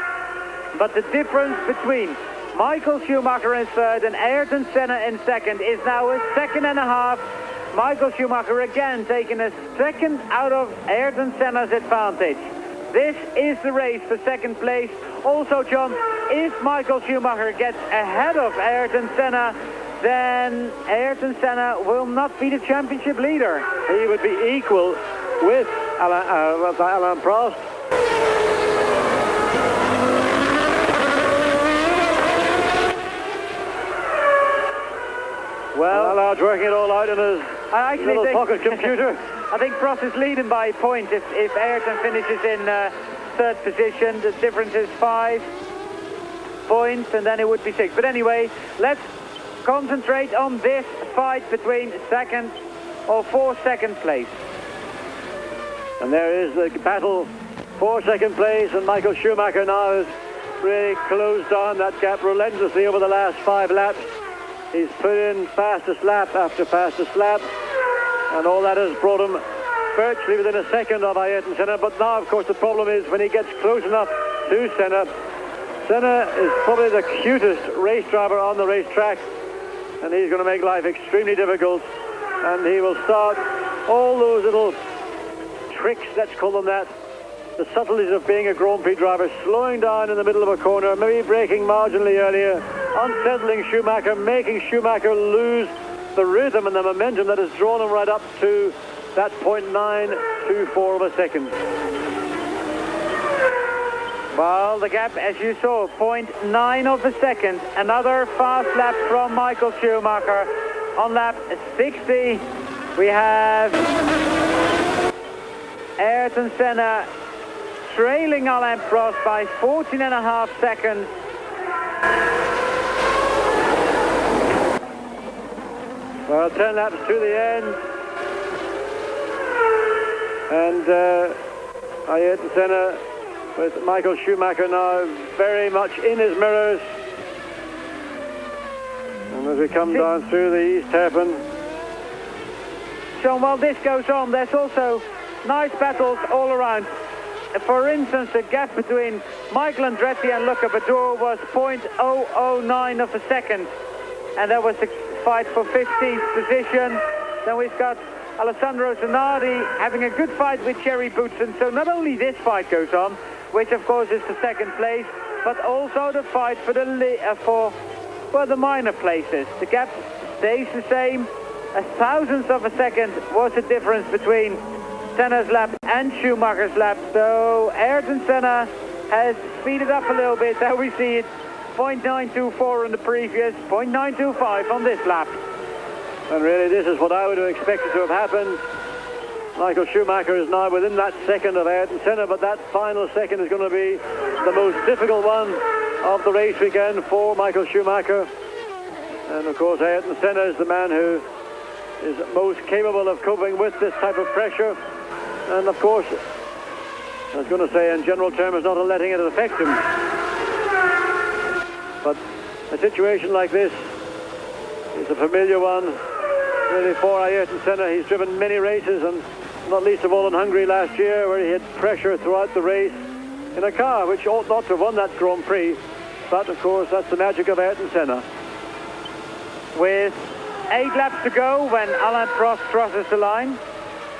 But the difference between Michael Schumacher in third and Ayrton Senna in second is now a second and a half. Michael Schumacher again taking a second out of Ayrton Senna's advantage. This is the race for second place. Also, John, if Michael Schumacher gets ahead of Ayrton Senna, then Ayrton Senna will not be the championship leader. He would be equal with Alain Prost. Well, Alain's working it all out in his little pocket computer. I think Prost is leading by a point. If Ayrton finishes in third position, the difference is 5 points, and then it would be 6. But anyway, let's concentrate on this fight between second or for second place. And there is the battle for second place, and Michael Schumacher now has really closed down that gap relentlessly over the last 5 laps. He's put in fastest lap after fastest lap, and all that has brought him virtually within a second of Ayrton Senna. But now, of course, the problem is when he gets close enough to Senna. Senna is probably the cutest race driver on the racetrack, and he's going to make life extremely difficult. And he will start all those little tricks, let's call them that, the subtleties of being a Grand Prix driver, slowing down in the middle of a corner, maybe braking marginally earlier, unsettling Schumacher, making Schumacher lose the rhythm and the momentum that has drawn him right up to that .924 of a second. Well, the gap, as you saw, 0.9 of a second. Another fast lap from Michael Schumacher. On lap 60, we have Ayrton Senna trailing Alain Prost by 14.5 seconds. Well, 10 laps to the end. And Ayrton Senna with Michael Schumacher now very much in his mirrors. And as we come down through the East Hairpin. So while this goes on, there's also nice battles all around. For instance, the gap between Michael Andretti and Luca Badour was 0.009 of a second. And that was the fight for 15th position. Then we've got Alessandro Zanardi having a good fight with Thierry Boutsen. So not only this fight goes on, which of course is the second place, but also the fight for the minor places. The gap stays the same. A thousandth of a second was the difference between Senna's lap and Schumacher's lap. So Ayrton Senna has speeded up a little bit. There we see it, 0.924 on the previous, 0.925 on this lap. And really, this is what I would have expected to have happened. Michael Schumacher is now within that second of Ayrton Senna, but that final second is going to be the most difficult one of the race weekend for Michael Schumacher. And of course, Ayrton Senna is the man who is most capable of coping with this type of pressure. And of course, I was going to say in general terms, not letting it affect him. But a situation like this is a familiar one really for Ayrton Senna. He's driven many races, and not least of all in Hungary last year, where he had pressure throughout the race in a car which ought not to have won that Grand Prix. But of course, that's the magic of Ayrton Senna. With 8 laps to go when Alain Prost crosses the line,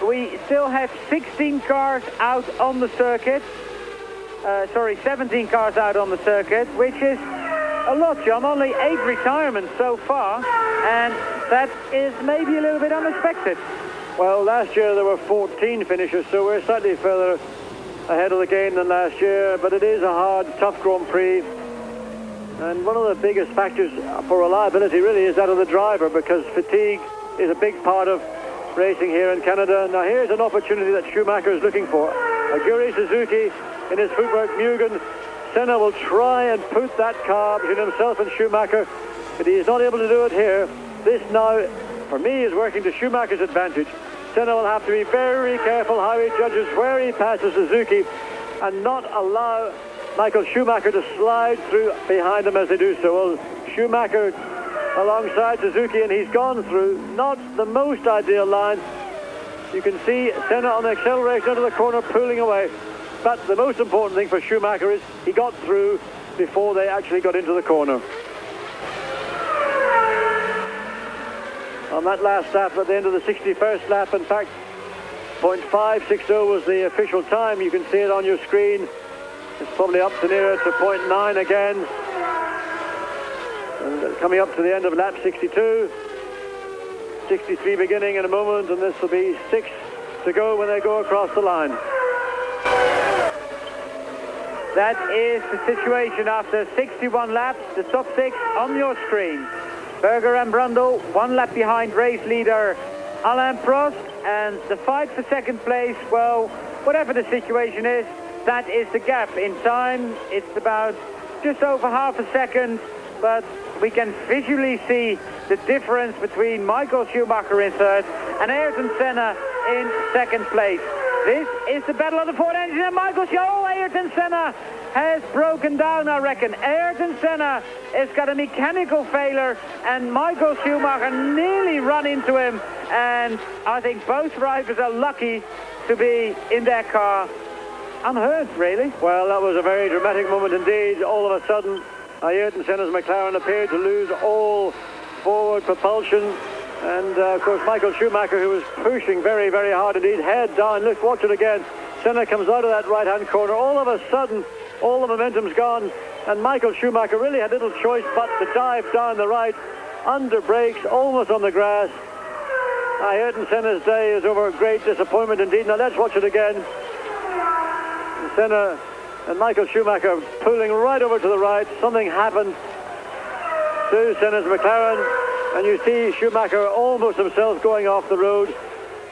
we still have 16 cars out on the circuit. 17 cars out on the circuit, which is a lot, John. Only 8 retirements so far, and that is maybe a little bit unexpected. Well, last year there were 14 finishers, so we're slightly further ahead of the game than last year, but it is a hard, tough Grand Prix. And one of the biggest factors for reliability really is that of the driver, because fatigue is a big part of racing here in Canada. Now here's an opportunity that Schumacher is looking for. Aguri Suzuki in his footwork, Mugen. Senna will try and put that car between himself and Schumacher, but he is not able to do it here. This now, for me, is working to Schumacher's advantage. Senna will have to be very careful how he judges where he passes Suzuki and not allow Michael Schumacher to slide through behind him as they do so. Well, Schumacher alongside Suzuki, and he's gone through not the most ideal line. You can see Senna on the acceleration into the corner pulling away. But the most important thing for Schumacher is he got through before they actually got into the corner. On that last lap, at the end of the 61st lap, in fact, 0.560 was the official time. You can see it on your screen. It's probably up to nearer to 0.9 again. And coming up to the end of lap 62. 63 beginning in a moment, and this will be 6 to go when they go across the line. That is the situation after 61 laps, the top 6 on your screen. Berger and Brundle, 1 lap behind race leader Alain Prost, and the fight for second place, well, whatever the situation is, that is the gap. In time, it's about just over half a second, but we can visually see the difference between Michael Schumacher in third and Ayrton Senna in second place. This is the battle of the Ford engine, and Ayrton Senna has broken down, I reckon. Ayrton Senna has got a mechanical failure, and Michael Schumacher nearly run into him, and I think both drivers are lucky to be in their car unhurt, really. Well, that was a very dramatic moment indeed. All of a sudden, Ayrton Senna's McLaren appeared to lose all forward propulsion. And, of course, Michael Schumacher, who was pushing very, very hard indeed, head down. Look, watch it again. Senna comes out of that right-hand corner. All of a sudden, all the momentum's gone. And Michael Schumacher really had little choice but to dive down the right, under brakes, almost on the grass. Ayrton Senna's day is over. Great disappointment indeed. Now, let's watch it again. Senna and Michael Schumacher pulling right over to the right. Something happened to Senna's McLaren, and you see Schumacher almost himself going off the road.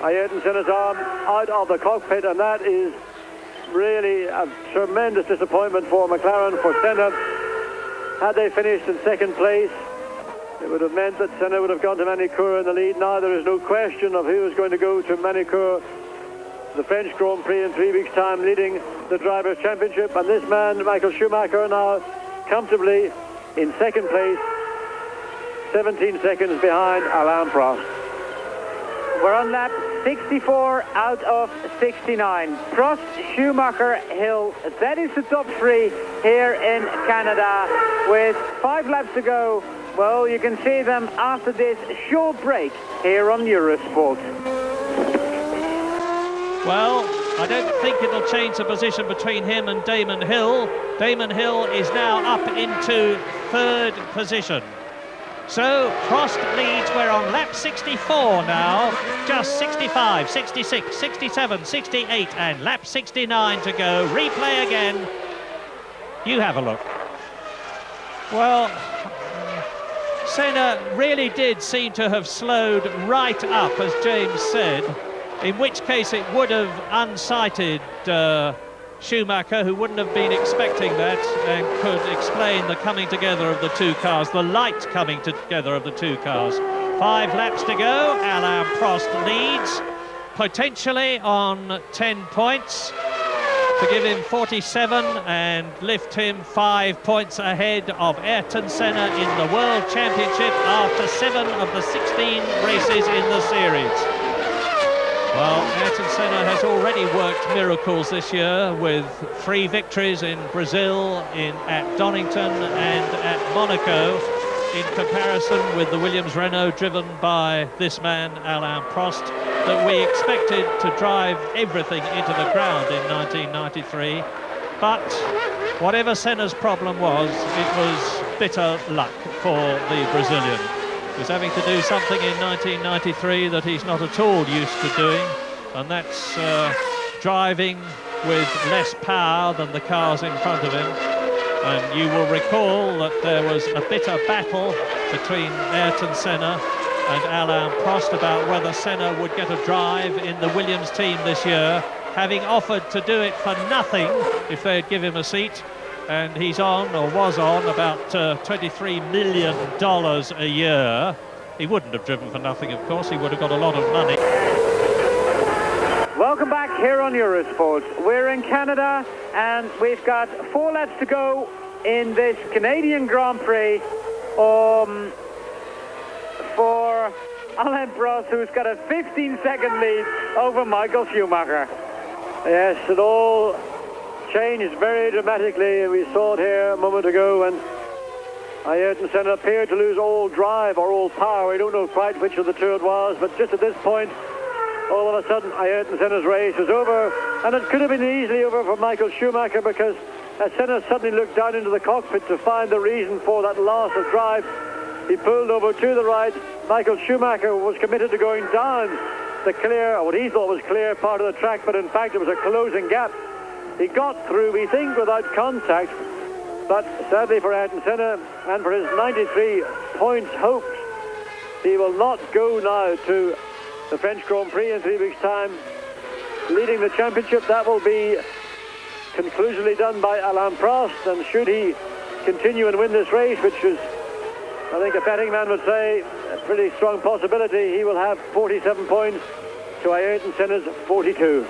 Ayrton Senna's arm out of the cockpit, and that is really a tremendous disappointment for McLaren, for Senna. Had they finished in second place, it would have meant that Senna would have gone to Manicourt in the lead. Now there is no question of who is going to go to Manicourt, the French Grand Prix, in 3 weeks' time, leading the Drivers' Championship. And this man, Michael Schumacher, now comfortably in second place, 17 seconds behind Alain Prost. We're on lap 64 out of 69. Prost, Schumacher, Hill. That is the top three here in Canada. With 5 laps to go, well, you can see them after this short break here on Eurosport. Well, I don't think it'll change the position between him and Damon Hill. Damon Hill is now up into 3rd position. So Prost leads. We're on lap 64 now. Just 65, 66, 67, 68 and lap 69 to go. Replay again. You have a look. Well, Senna really did seem to have slowed right up, as James said, in which case it would have unsighted Schumacher, who wouldn't have been expecting that, and could explain the coming together of the two cars, the light coming together of the two cars. 5 laps to go. Alain Prost leads, potentially on 10 points, to give him 47 and lift him 5 points ahead of Ayrton Senna in the World Championship after 7 of the 16 races in the series. Well, Ayrton Senna has already worked miracles this year with 3 victories in Brazil, at Donington and at Monaco, in comparison with the Williams-Renault driven by this man, Alain Prost, that we expected to drive everything into the ground in 1993. But whatever Senna's problem was, it was bitter luck for the Brazilian. He was having to do something in 1993 that he's not at all used to doing, and that's driving with less power than the cars in front of him. And you will recall that there was a bitter battle between Ayrton Senna and Alain Prost about whether Senna would get a drive in the Williams team this year, having offered to do it for nothing if they'd give him a seat. And he's on, or was on, about $23 million a year. He wouldn't have driven for nothing, of course. He would have got a lot of money. Welcome back here on Eurosport. We're in Canada, and we've got 4 laps to go in this Canadian Grand Prix for Alain Prost, who's got a 15-second lead over Michael Schumacher. Yes, it all changed very dramatically. We saw it here a moment ago, and Ayrton Senna appeared to lose all drive or all power. We don't know quite which of the two it was, but just at this point, all of a sudden, Ayrton Senna's race was over, and it could have been easily over for Michael Schumacher, because as Senna suddenly looked down into the cockpit to find the reason for that loss of drive, he pulled over to the right. Michael Schumacher was committed to going down the clear, or what he thought was clear part of the track, but in fact it was a closing gap. He got through, we think, without contact, but sadly for Ayrton Senna and for his 93 points hopes, he will not go now to the French Grand Prix in 3 weeks' time, leading the championship. That will be conclusively done by Alain Prost, and should he continue and win this race, which is, I think a betting man would say, a pretty strong possibility, he will have 47 points to Ayrton Senna's 42.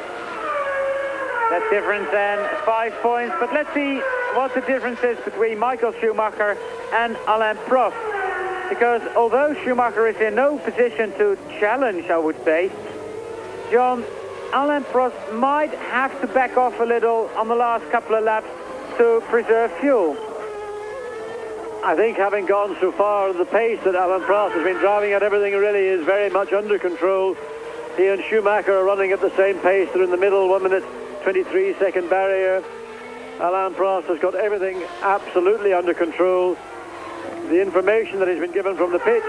That difference then, 5 points. But let's see what the difference is between Michael Schumacher and Alain Prost. Because although Schumacher is in no position to challenge, I would say, John, Alain Prost might have to back off a little on the last couple of laps to preserve fuel. I think having gone so far, the pace that Alain Prost has been driving at, everything really is very much under control. He and Schumacher are running at the same pace. They're in the middle, 1 minute 23 second barrier. Alain Prost has got everything absolutely under control. The information that he's been given from the pit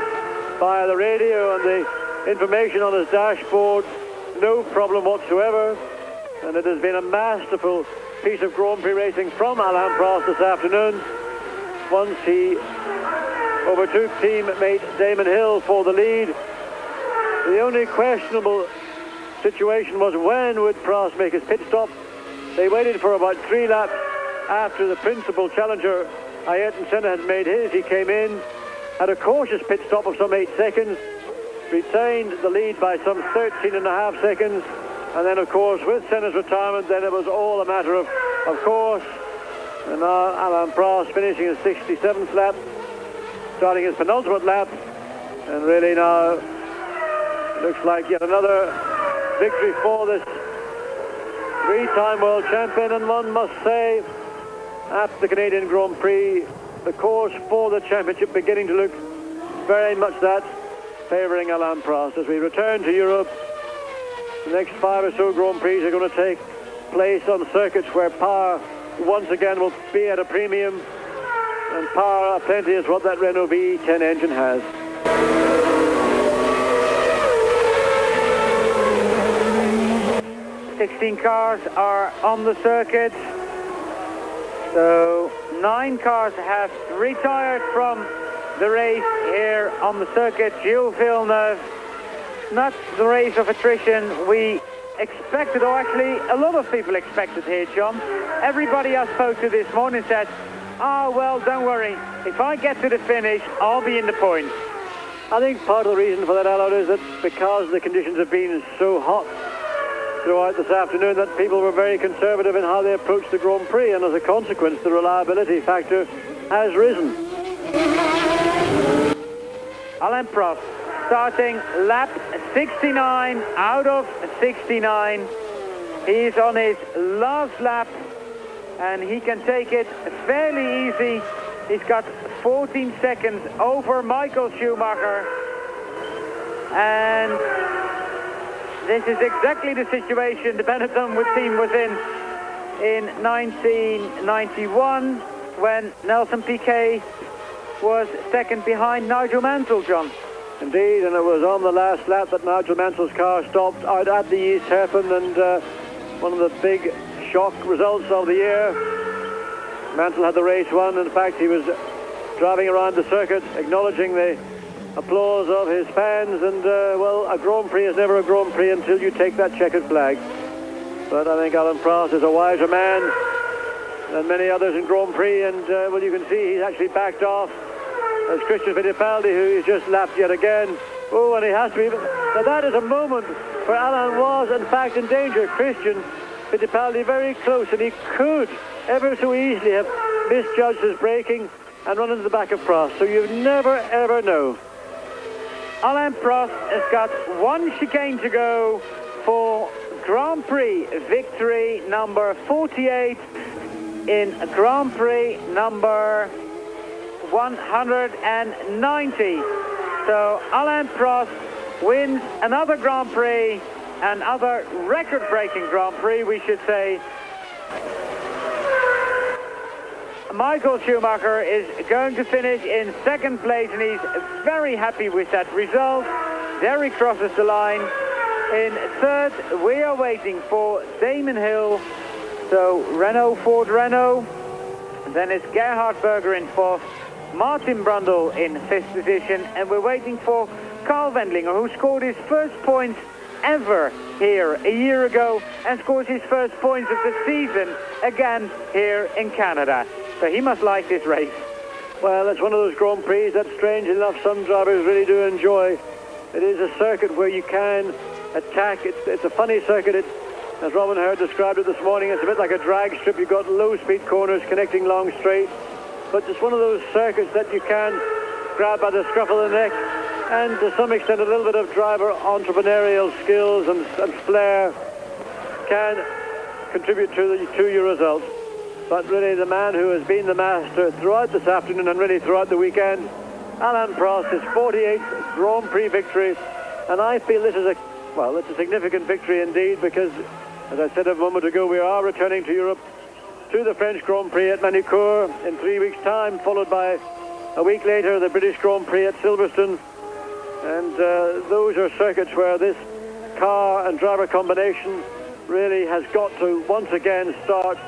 via the radio and the information on his dashboard, no problem whatsoever. And it has been a masterful piece of Grand Prix racing from Alain Prost this afternoon. Once he overtook teammate Damon Hill for the lead. The only questionable situation was when would Prost make his pit stop. They waited for about 3 laps after the principal challenger, Ayrton Senna, had made his. He came in, had a cautious pit stop of some 8 seconds, retained the lead by some 13.5 seconds, and then, of course, with Senna's retirement, then it was all a matter of course. And now Alain Prost finishing his 67th lap, starting his penultimate lap, and really now looks like yet another victory for this 3-time world champion. And one must say, after the Canadian Grand Prix, the course for the championship beginning to look very much that favouring Alain Prost. As we return to Europe, the next 5 or so Grand Prix are going to take place on circuits where power once again will be at a premium, and power aplenty is what that Renault V10 engine has. Sixteen cars are on the circuit, so 9 cars have retired from the race here on the circuit. Gilles Villeneuve, not the race of attrition we expected, or actually a lot of people expected here, John. Everybody I spoke to this morning said, well, don't worry, if I get to the finish, I'll be in the points. I think part of the reason for that, Alain, is that because the conditions have been so hot throughout this afternoon, that people were very conservative in how they approached the Grand Prix, and as a consequence, the reliability factor has risen. Alain Prost starting lap 69 out of 69. He's on his last lap, and he can take it fairly easy. He's got 14 seconds over Michael Schumacher, and this is exactly the situation the Benetton team was in 1991, when Nelson Piquet was second behind Nigel Mansell, John. Indeed, and it was on the last lap that Nigel Mansell's car stopped out at the East Hairpin, and one of the big shock results of the year. Mansell had the race won. In fact, he was driving around the circuit, acknowledging the applause of his fans, and well, a Grand Prix is never a Grand Prix until you take that checkered flag. But I think Alain Prost is a wiser man than many others in Grand Prix, and well, you can see he's actually backed off as Christian Fittipaldi, who is just lapped yet again. Oh, and he has to be. Now that is a moment where Alain was, in fact, in danger. Christian Fittipaldi very close, and he could ever so easily have misjudged his braking and run into the back of Prost. So you never, ever know. Alain Prost has got 1 chicane to go for Grand Prix victory number 48 in Grand Prix number 190. So Alain Prost wins another Grand Prix, another record-breaking Grand Prix, we should say. Michael Schumacher is going to finish in 2nd place, and he's very happy with that result. There he crosses the line. In 3rd, we are waiting for Damon Hill. So Renault, Ford Renault. And then it's Gerhard Berger in 4th. Martin Brundle in 5th position. And we're waiting for Carl Wendlinger, who scored his first points ever here a year ago, and scores his first points of the season again here in Canada. So he must like this race. Well, it's one of those Grand Prix that, strange enough, some drivers really do enjoy. It is a circuit where you can attack. It's a funny circuit. As Robin Herd described it this morning, it's a bit like a drag strip. You've got low-speed corners connecting long straight. But it's one of those circuits that you can grab by the scruff of the neck, and to some extent a little bit of driver entrepreneurial skills and flair can contribute to your results. But really, the man who has been the master throughout this afternoon and really throughout the weekend, Alain Prost, his 48th Grand Prix victory. And I feel this is it's a significant victory indeed, because, as I said a moment ago, we are returning to Europe, to the French Grand Prix at Manicourt in 3 weeks' time, followed by a week later the British Grand Prix at Silverstone. And those are circuits where this car and driver combination really has got to once again start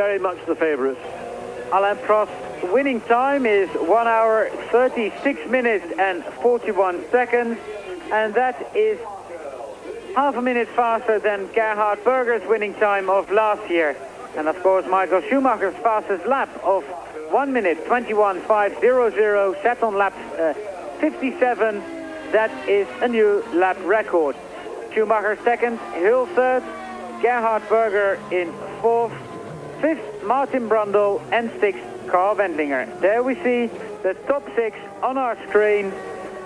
very much the favourites. Alain Prost's winning time is 1 hour 36 minutes and 41 seconds, and that is half a minute faster than Gerhard Berger's winning time of last year. And of course Michael Schumacher's fastest lap of 1 minute 21.500 set on lap 57. That is a new lap record. Schumacher second, Hill third, Gerhard Berger in fourth, fifth Martin Brundle, and sixth Carl Wendlinger. There we see the top six on our screen.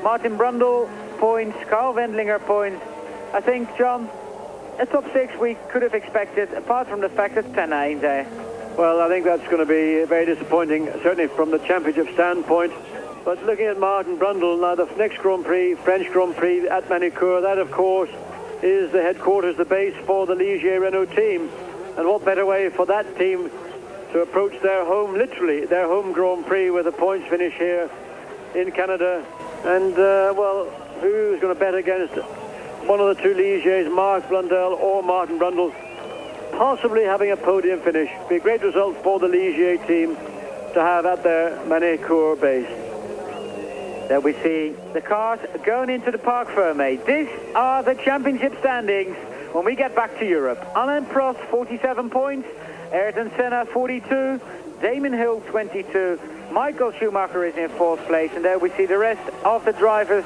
Martin Brundle points, Carl Wendlinger points. I think, John, a top six we could have expected, apart from the fact that Senna ain't there. Well, I think that's going to be very disappointing, certainly from the championship standpoint. But looking at Martin Brundle, now the next Grand Prix, French Grand Prix at Manicourt, that of course is the headquarters, the base for the Ligier Renault team. And what better way for that team to approach their home, literally, their home Grand Prix with a points finish here in Canada. And, well, who's going to bet against one of the two Ligiers, Marc Blundell or Martin Brundle, possibly having a podium finish? Be a great result for the Ligier team to have at their Manicourt base. There we see the cars going into the Parc Fermé. These are the championship standings when we get back to Europe. Alain Prost, 47 points. Ayrton Senna, 42. Damon Hill, 22. Michael Schumacher is in fourth place. And there we see the rest of the drivers.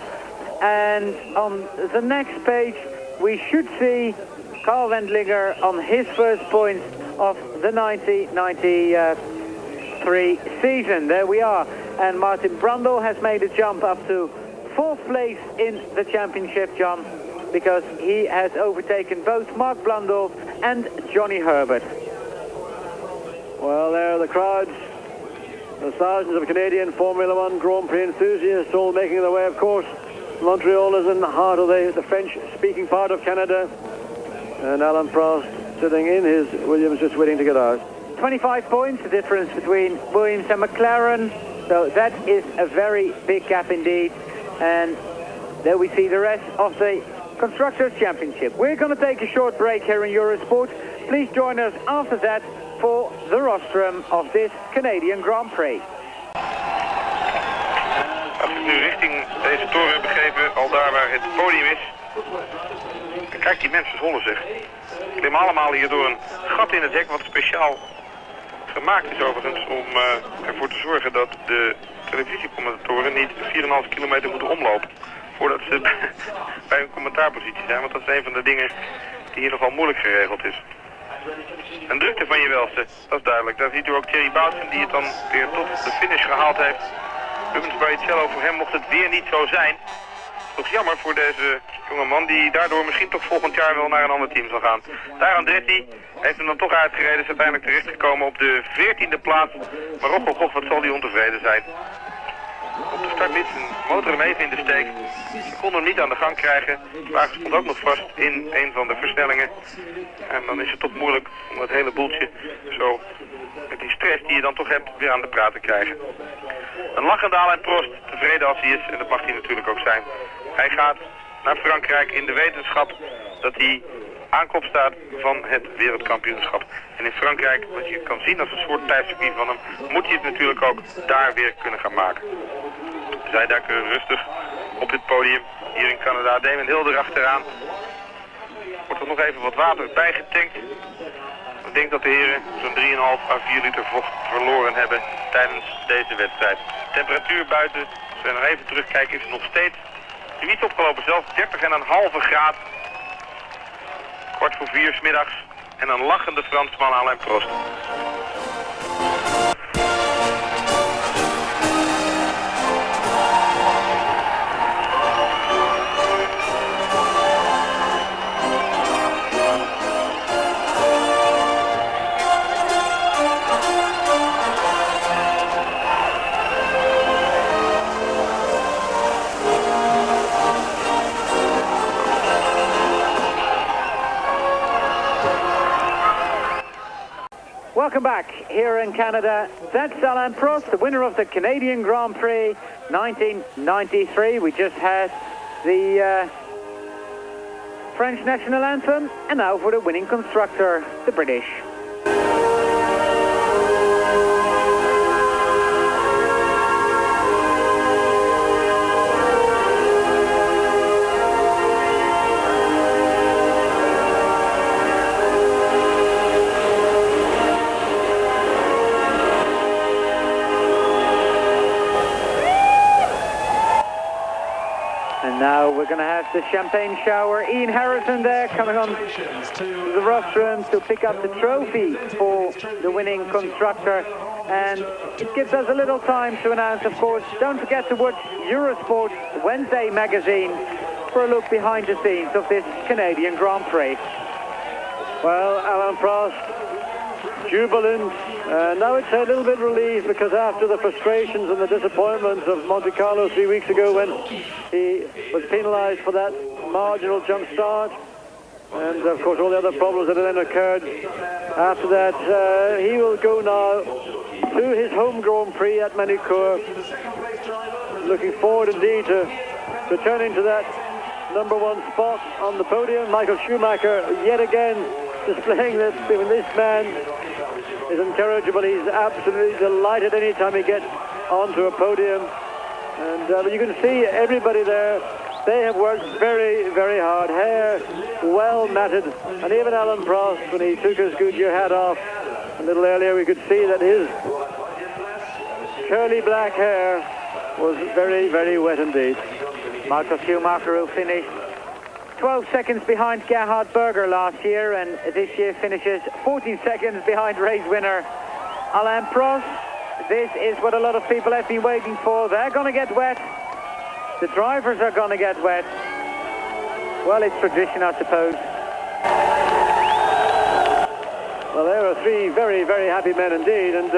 And on the next page, we should see Carl Wendlinger on his first points of the 1993 season. There we are. And Martin Brundle has made a jump up to fourth place in the championship, John, because he has overtaken both Marc Blundell and Johnny Herbert. Well, there are the crowds, the thousands of Canadian Formula One Grand Prix enthusiasts all making their way, of course. Montreal is in the heart of the French-speaking part of Canada. And Alain Prost sitting in his Williams, just waiting to get out. 25 points, the difference between Williams and McLaren. So that is a very big gap indeed. And there we see the rest of the Constructors' Championship. We're going to take a short break here in Eurosport. Please join us after that for the rostrum of this Canadian Grand Prix. Als we nu richting deze toren begeven, al daar waar het podium is. En kijk, die mensen zollen zich. Die klimmen allemaal hier door een gat in het hek, wat speciaal gemaakt is overigens om ervoor te zorgen dat de televisiecommentatoren niet 4,5 kilometer moeten omlopen voordat ze bij hun commentaarpositie zijn, want dat is een van de dingen die hier nogal moeilijk geregeld is. Een drukte van je welste, dat is duidelijk. Daar ziet u ook Thierry Boutsen die het dan weer tot de finish gehaald heeft. Rubens Barrichello, voor hem mocht het weer niet zo zijn. Toch jammer voor deze jongeman die daardoor misschien toch volgend jaar wel naar een ander team zal gaan. Daar Andretti heeft hem dan toch uitgereden, is uiteindelijk terechtgekomen op de 14e plaats. Maar och, wat zal hij ontevreden zijn. Op de start liet zijn motor hem even in de steek. Ze konden hem niet aan de gang krijgen. De wagen stond ook nog vast in een van de versnellingen. En dan is het toch moeilijk om het hele boeltje zo met die stress die je dan toch hebt weer aan de praat te krijgen. Een lachende Alain Prost, tevreden als hij is, en dat mag hij natuurlijk ook zijn. Hij gaat naar Frankrijk in de wetenschap dat hij aankop staat van het wereldkampioenschap. En in Frankrijk, wat je kan zien als een soort thuiscircuit van hem, moet hij het natuurlijk ook daar weer kunnen gaan maken. Zij duiken rustig op dit podium hier in Canada. Damon Hill erachteraan. Wordt er nog even wat water bijgetankt. Ik denk dat de heren zo'n 3,5 à 4 liter vocht verloren hebben tijdens deze wedstrijd. Temperatuur buiten, als we nog even terugkijken, is het nog steeds niet opgelopen, zelfs 30,5 graden. 3:45 's middags en een lachende Fransman Alain Prost. Welcome back here in Canada. That's Alain Prost, the winner of the Canadian Grand Prix 1993. We just had the French national anthem, and now for the winning constructor, the British. Now we're going to have the champagne shower. Ian Harrison there coming on to the rostrum to pick up the trophy for the winning constructor. And it gives us a little time to announce, of course, don't forget to watch Eurosport Wednesday magazine for a look behind the scenes of this Canadian Grand Prix. Well, Alain Prost, jubilant. Now it's a little bit relieved, because after the frustrations and the disappointments of Monte Carlo 3 weeks ago, when he was penalised for that marginal jump start, and of course all the other problems that had then occurred after that, he will go now to his home Grand Prix at Manicourt. Looking forward indeed to returning to that #1 spot on the podium. Michael Schumacher yet again displaying that this man is incorrigible. He's absolutely delighted anytime he gets onto a podium. And you can see everybody there, they have worked very, very hard. Hair well matted. And even Alain Prost, when he took his Goodyear hat off a little earlier, we could see that his curly black hair was very, very wet indeed. Michael Schumacher, who finished 12 seconds behind Gerhard Berger last year, and this year finishes 14 seconds behind race winner Alain Prost. This is what a lot of people have been waiting for. They're going to get wet. The drivers are going to get wet. Well, it's tradition, I suppose. Well, there are three very, very happy men indeed, and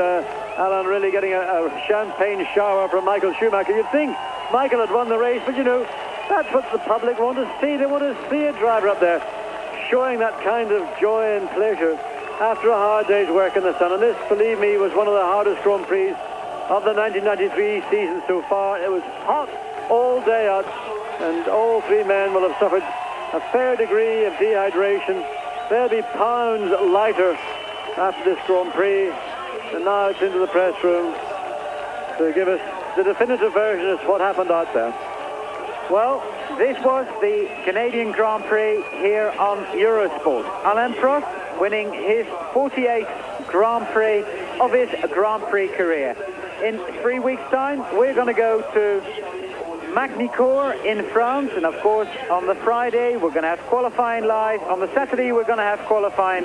Alain really getting a champagne shower from Michael Schumacher. You'd think Michael had won the race, but you know, that's what the public want to see. They want to see a driver up there showing that kind of joy and pleasure after a hard day's work in the sun. And this, believe me, was one of the hardest Grand Prix of the 1993 season so far. It was hot all day out, and all three men will have suffered a fair degree of dehydration. They'll be pounds lighter after this Grand Prix. And now it's into the press room to give us the definitive version of what happened out there. Well, this was the Canadian Grand Prix here on Eurosport. Alain Prost winning his 48th Grand Prix of his Grand Prix career. In 3 weeks' time, we're going to go to Magny-Cours in France, and of course on the Friday we're going to have qualifying live. On the Saturday we're going to have qualifying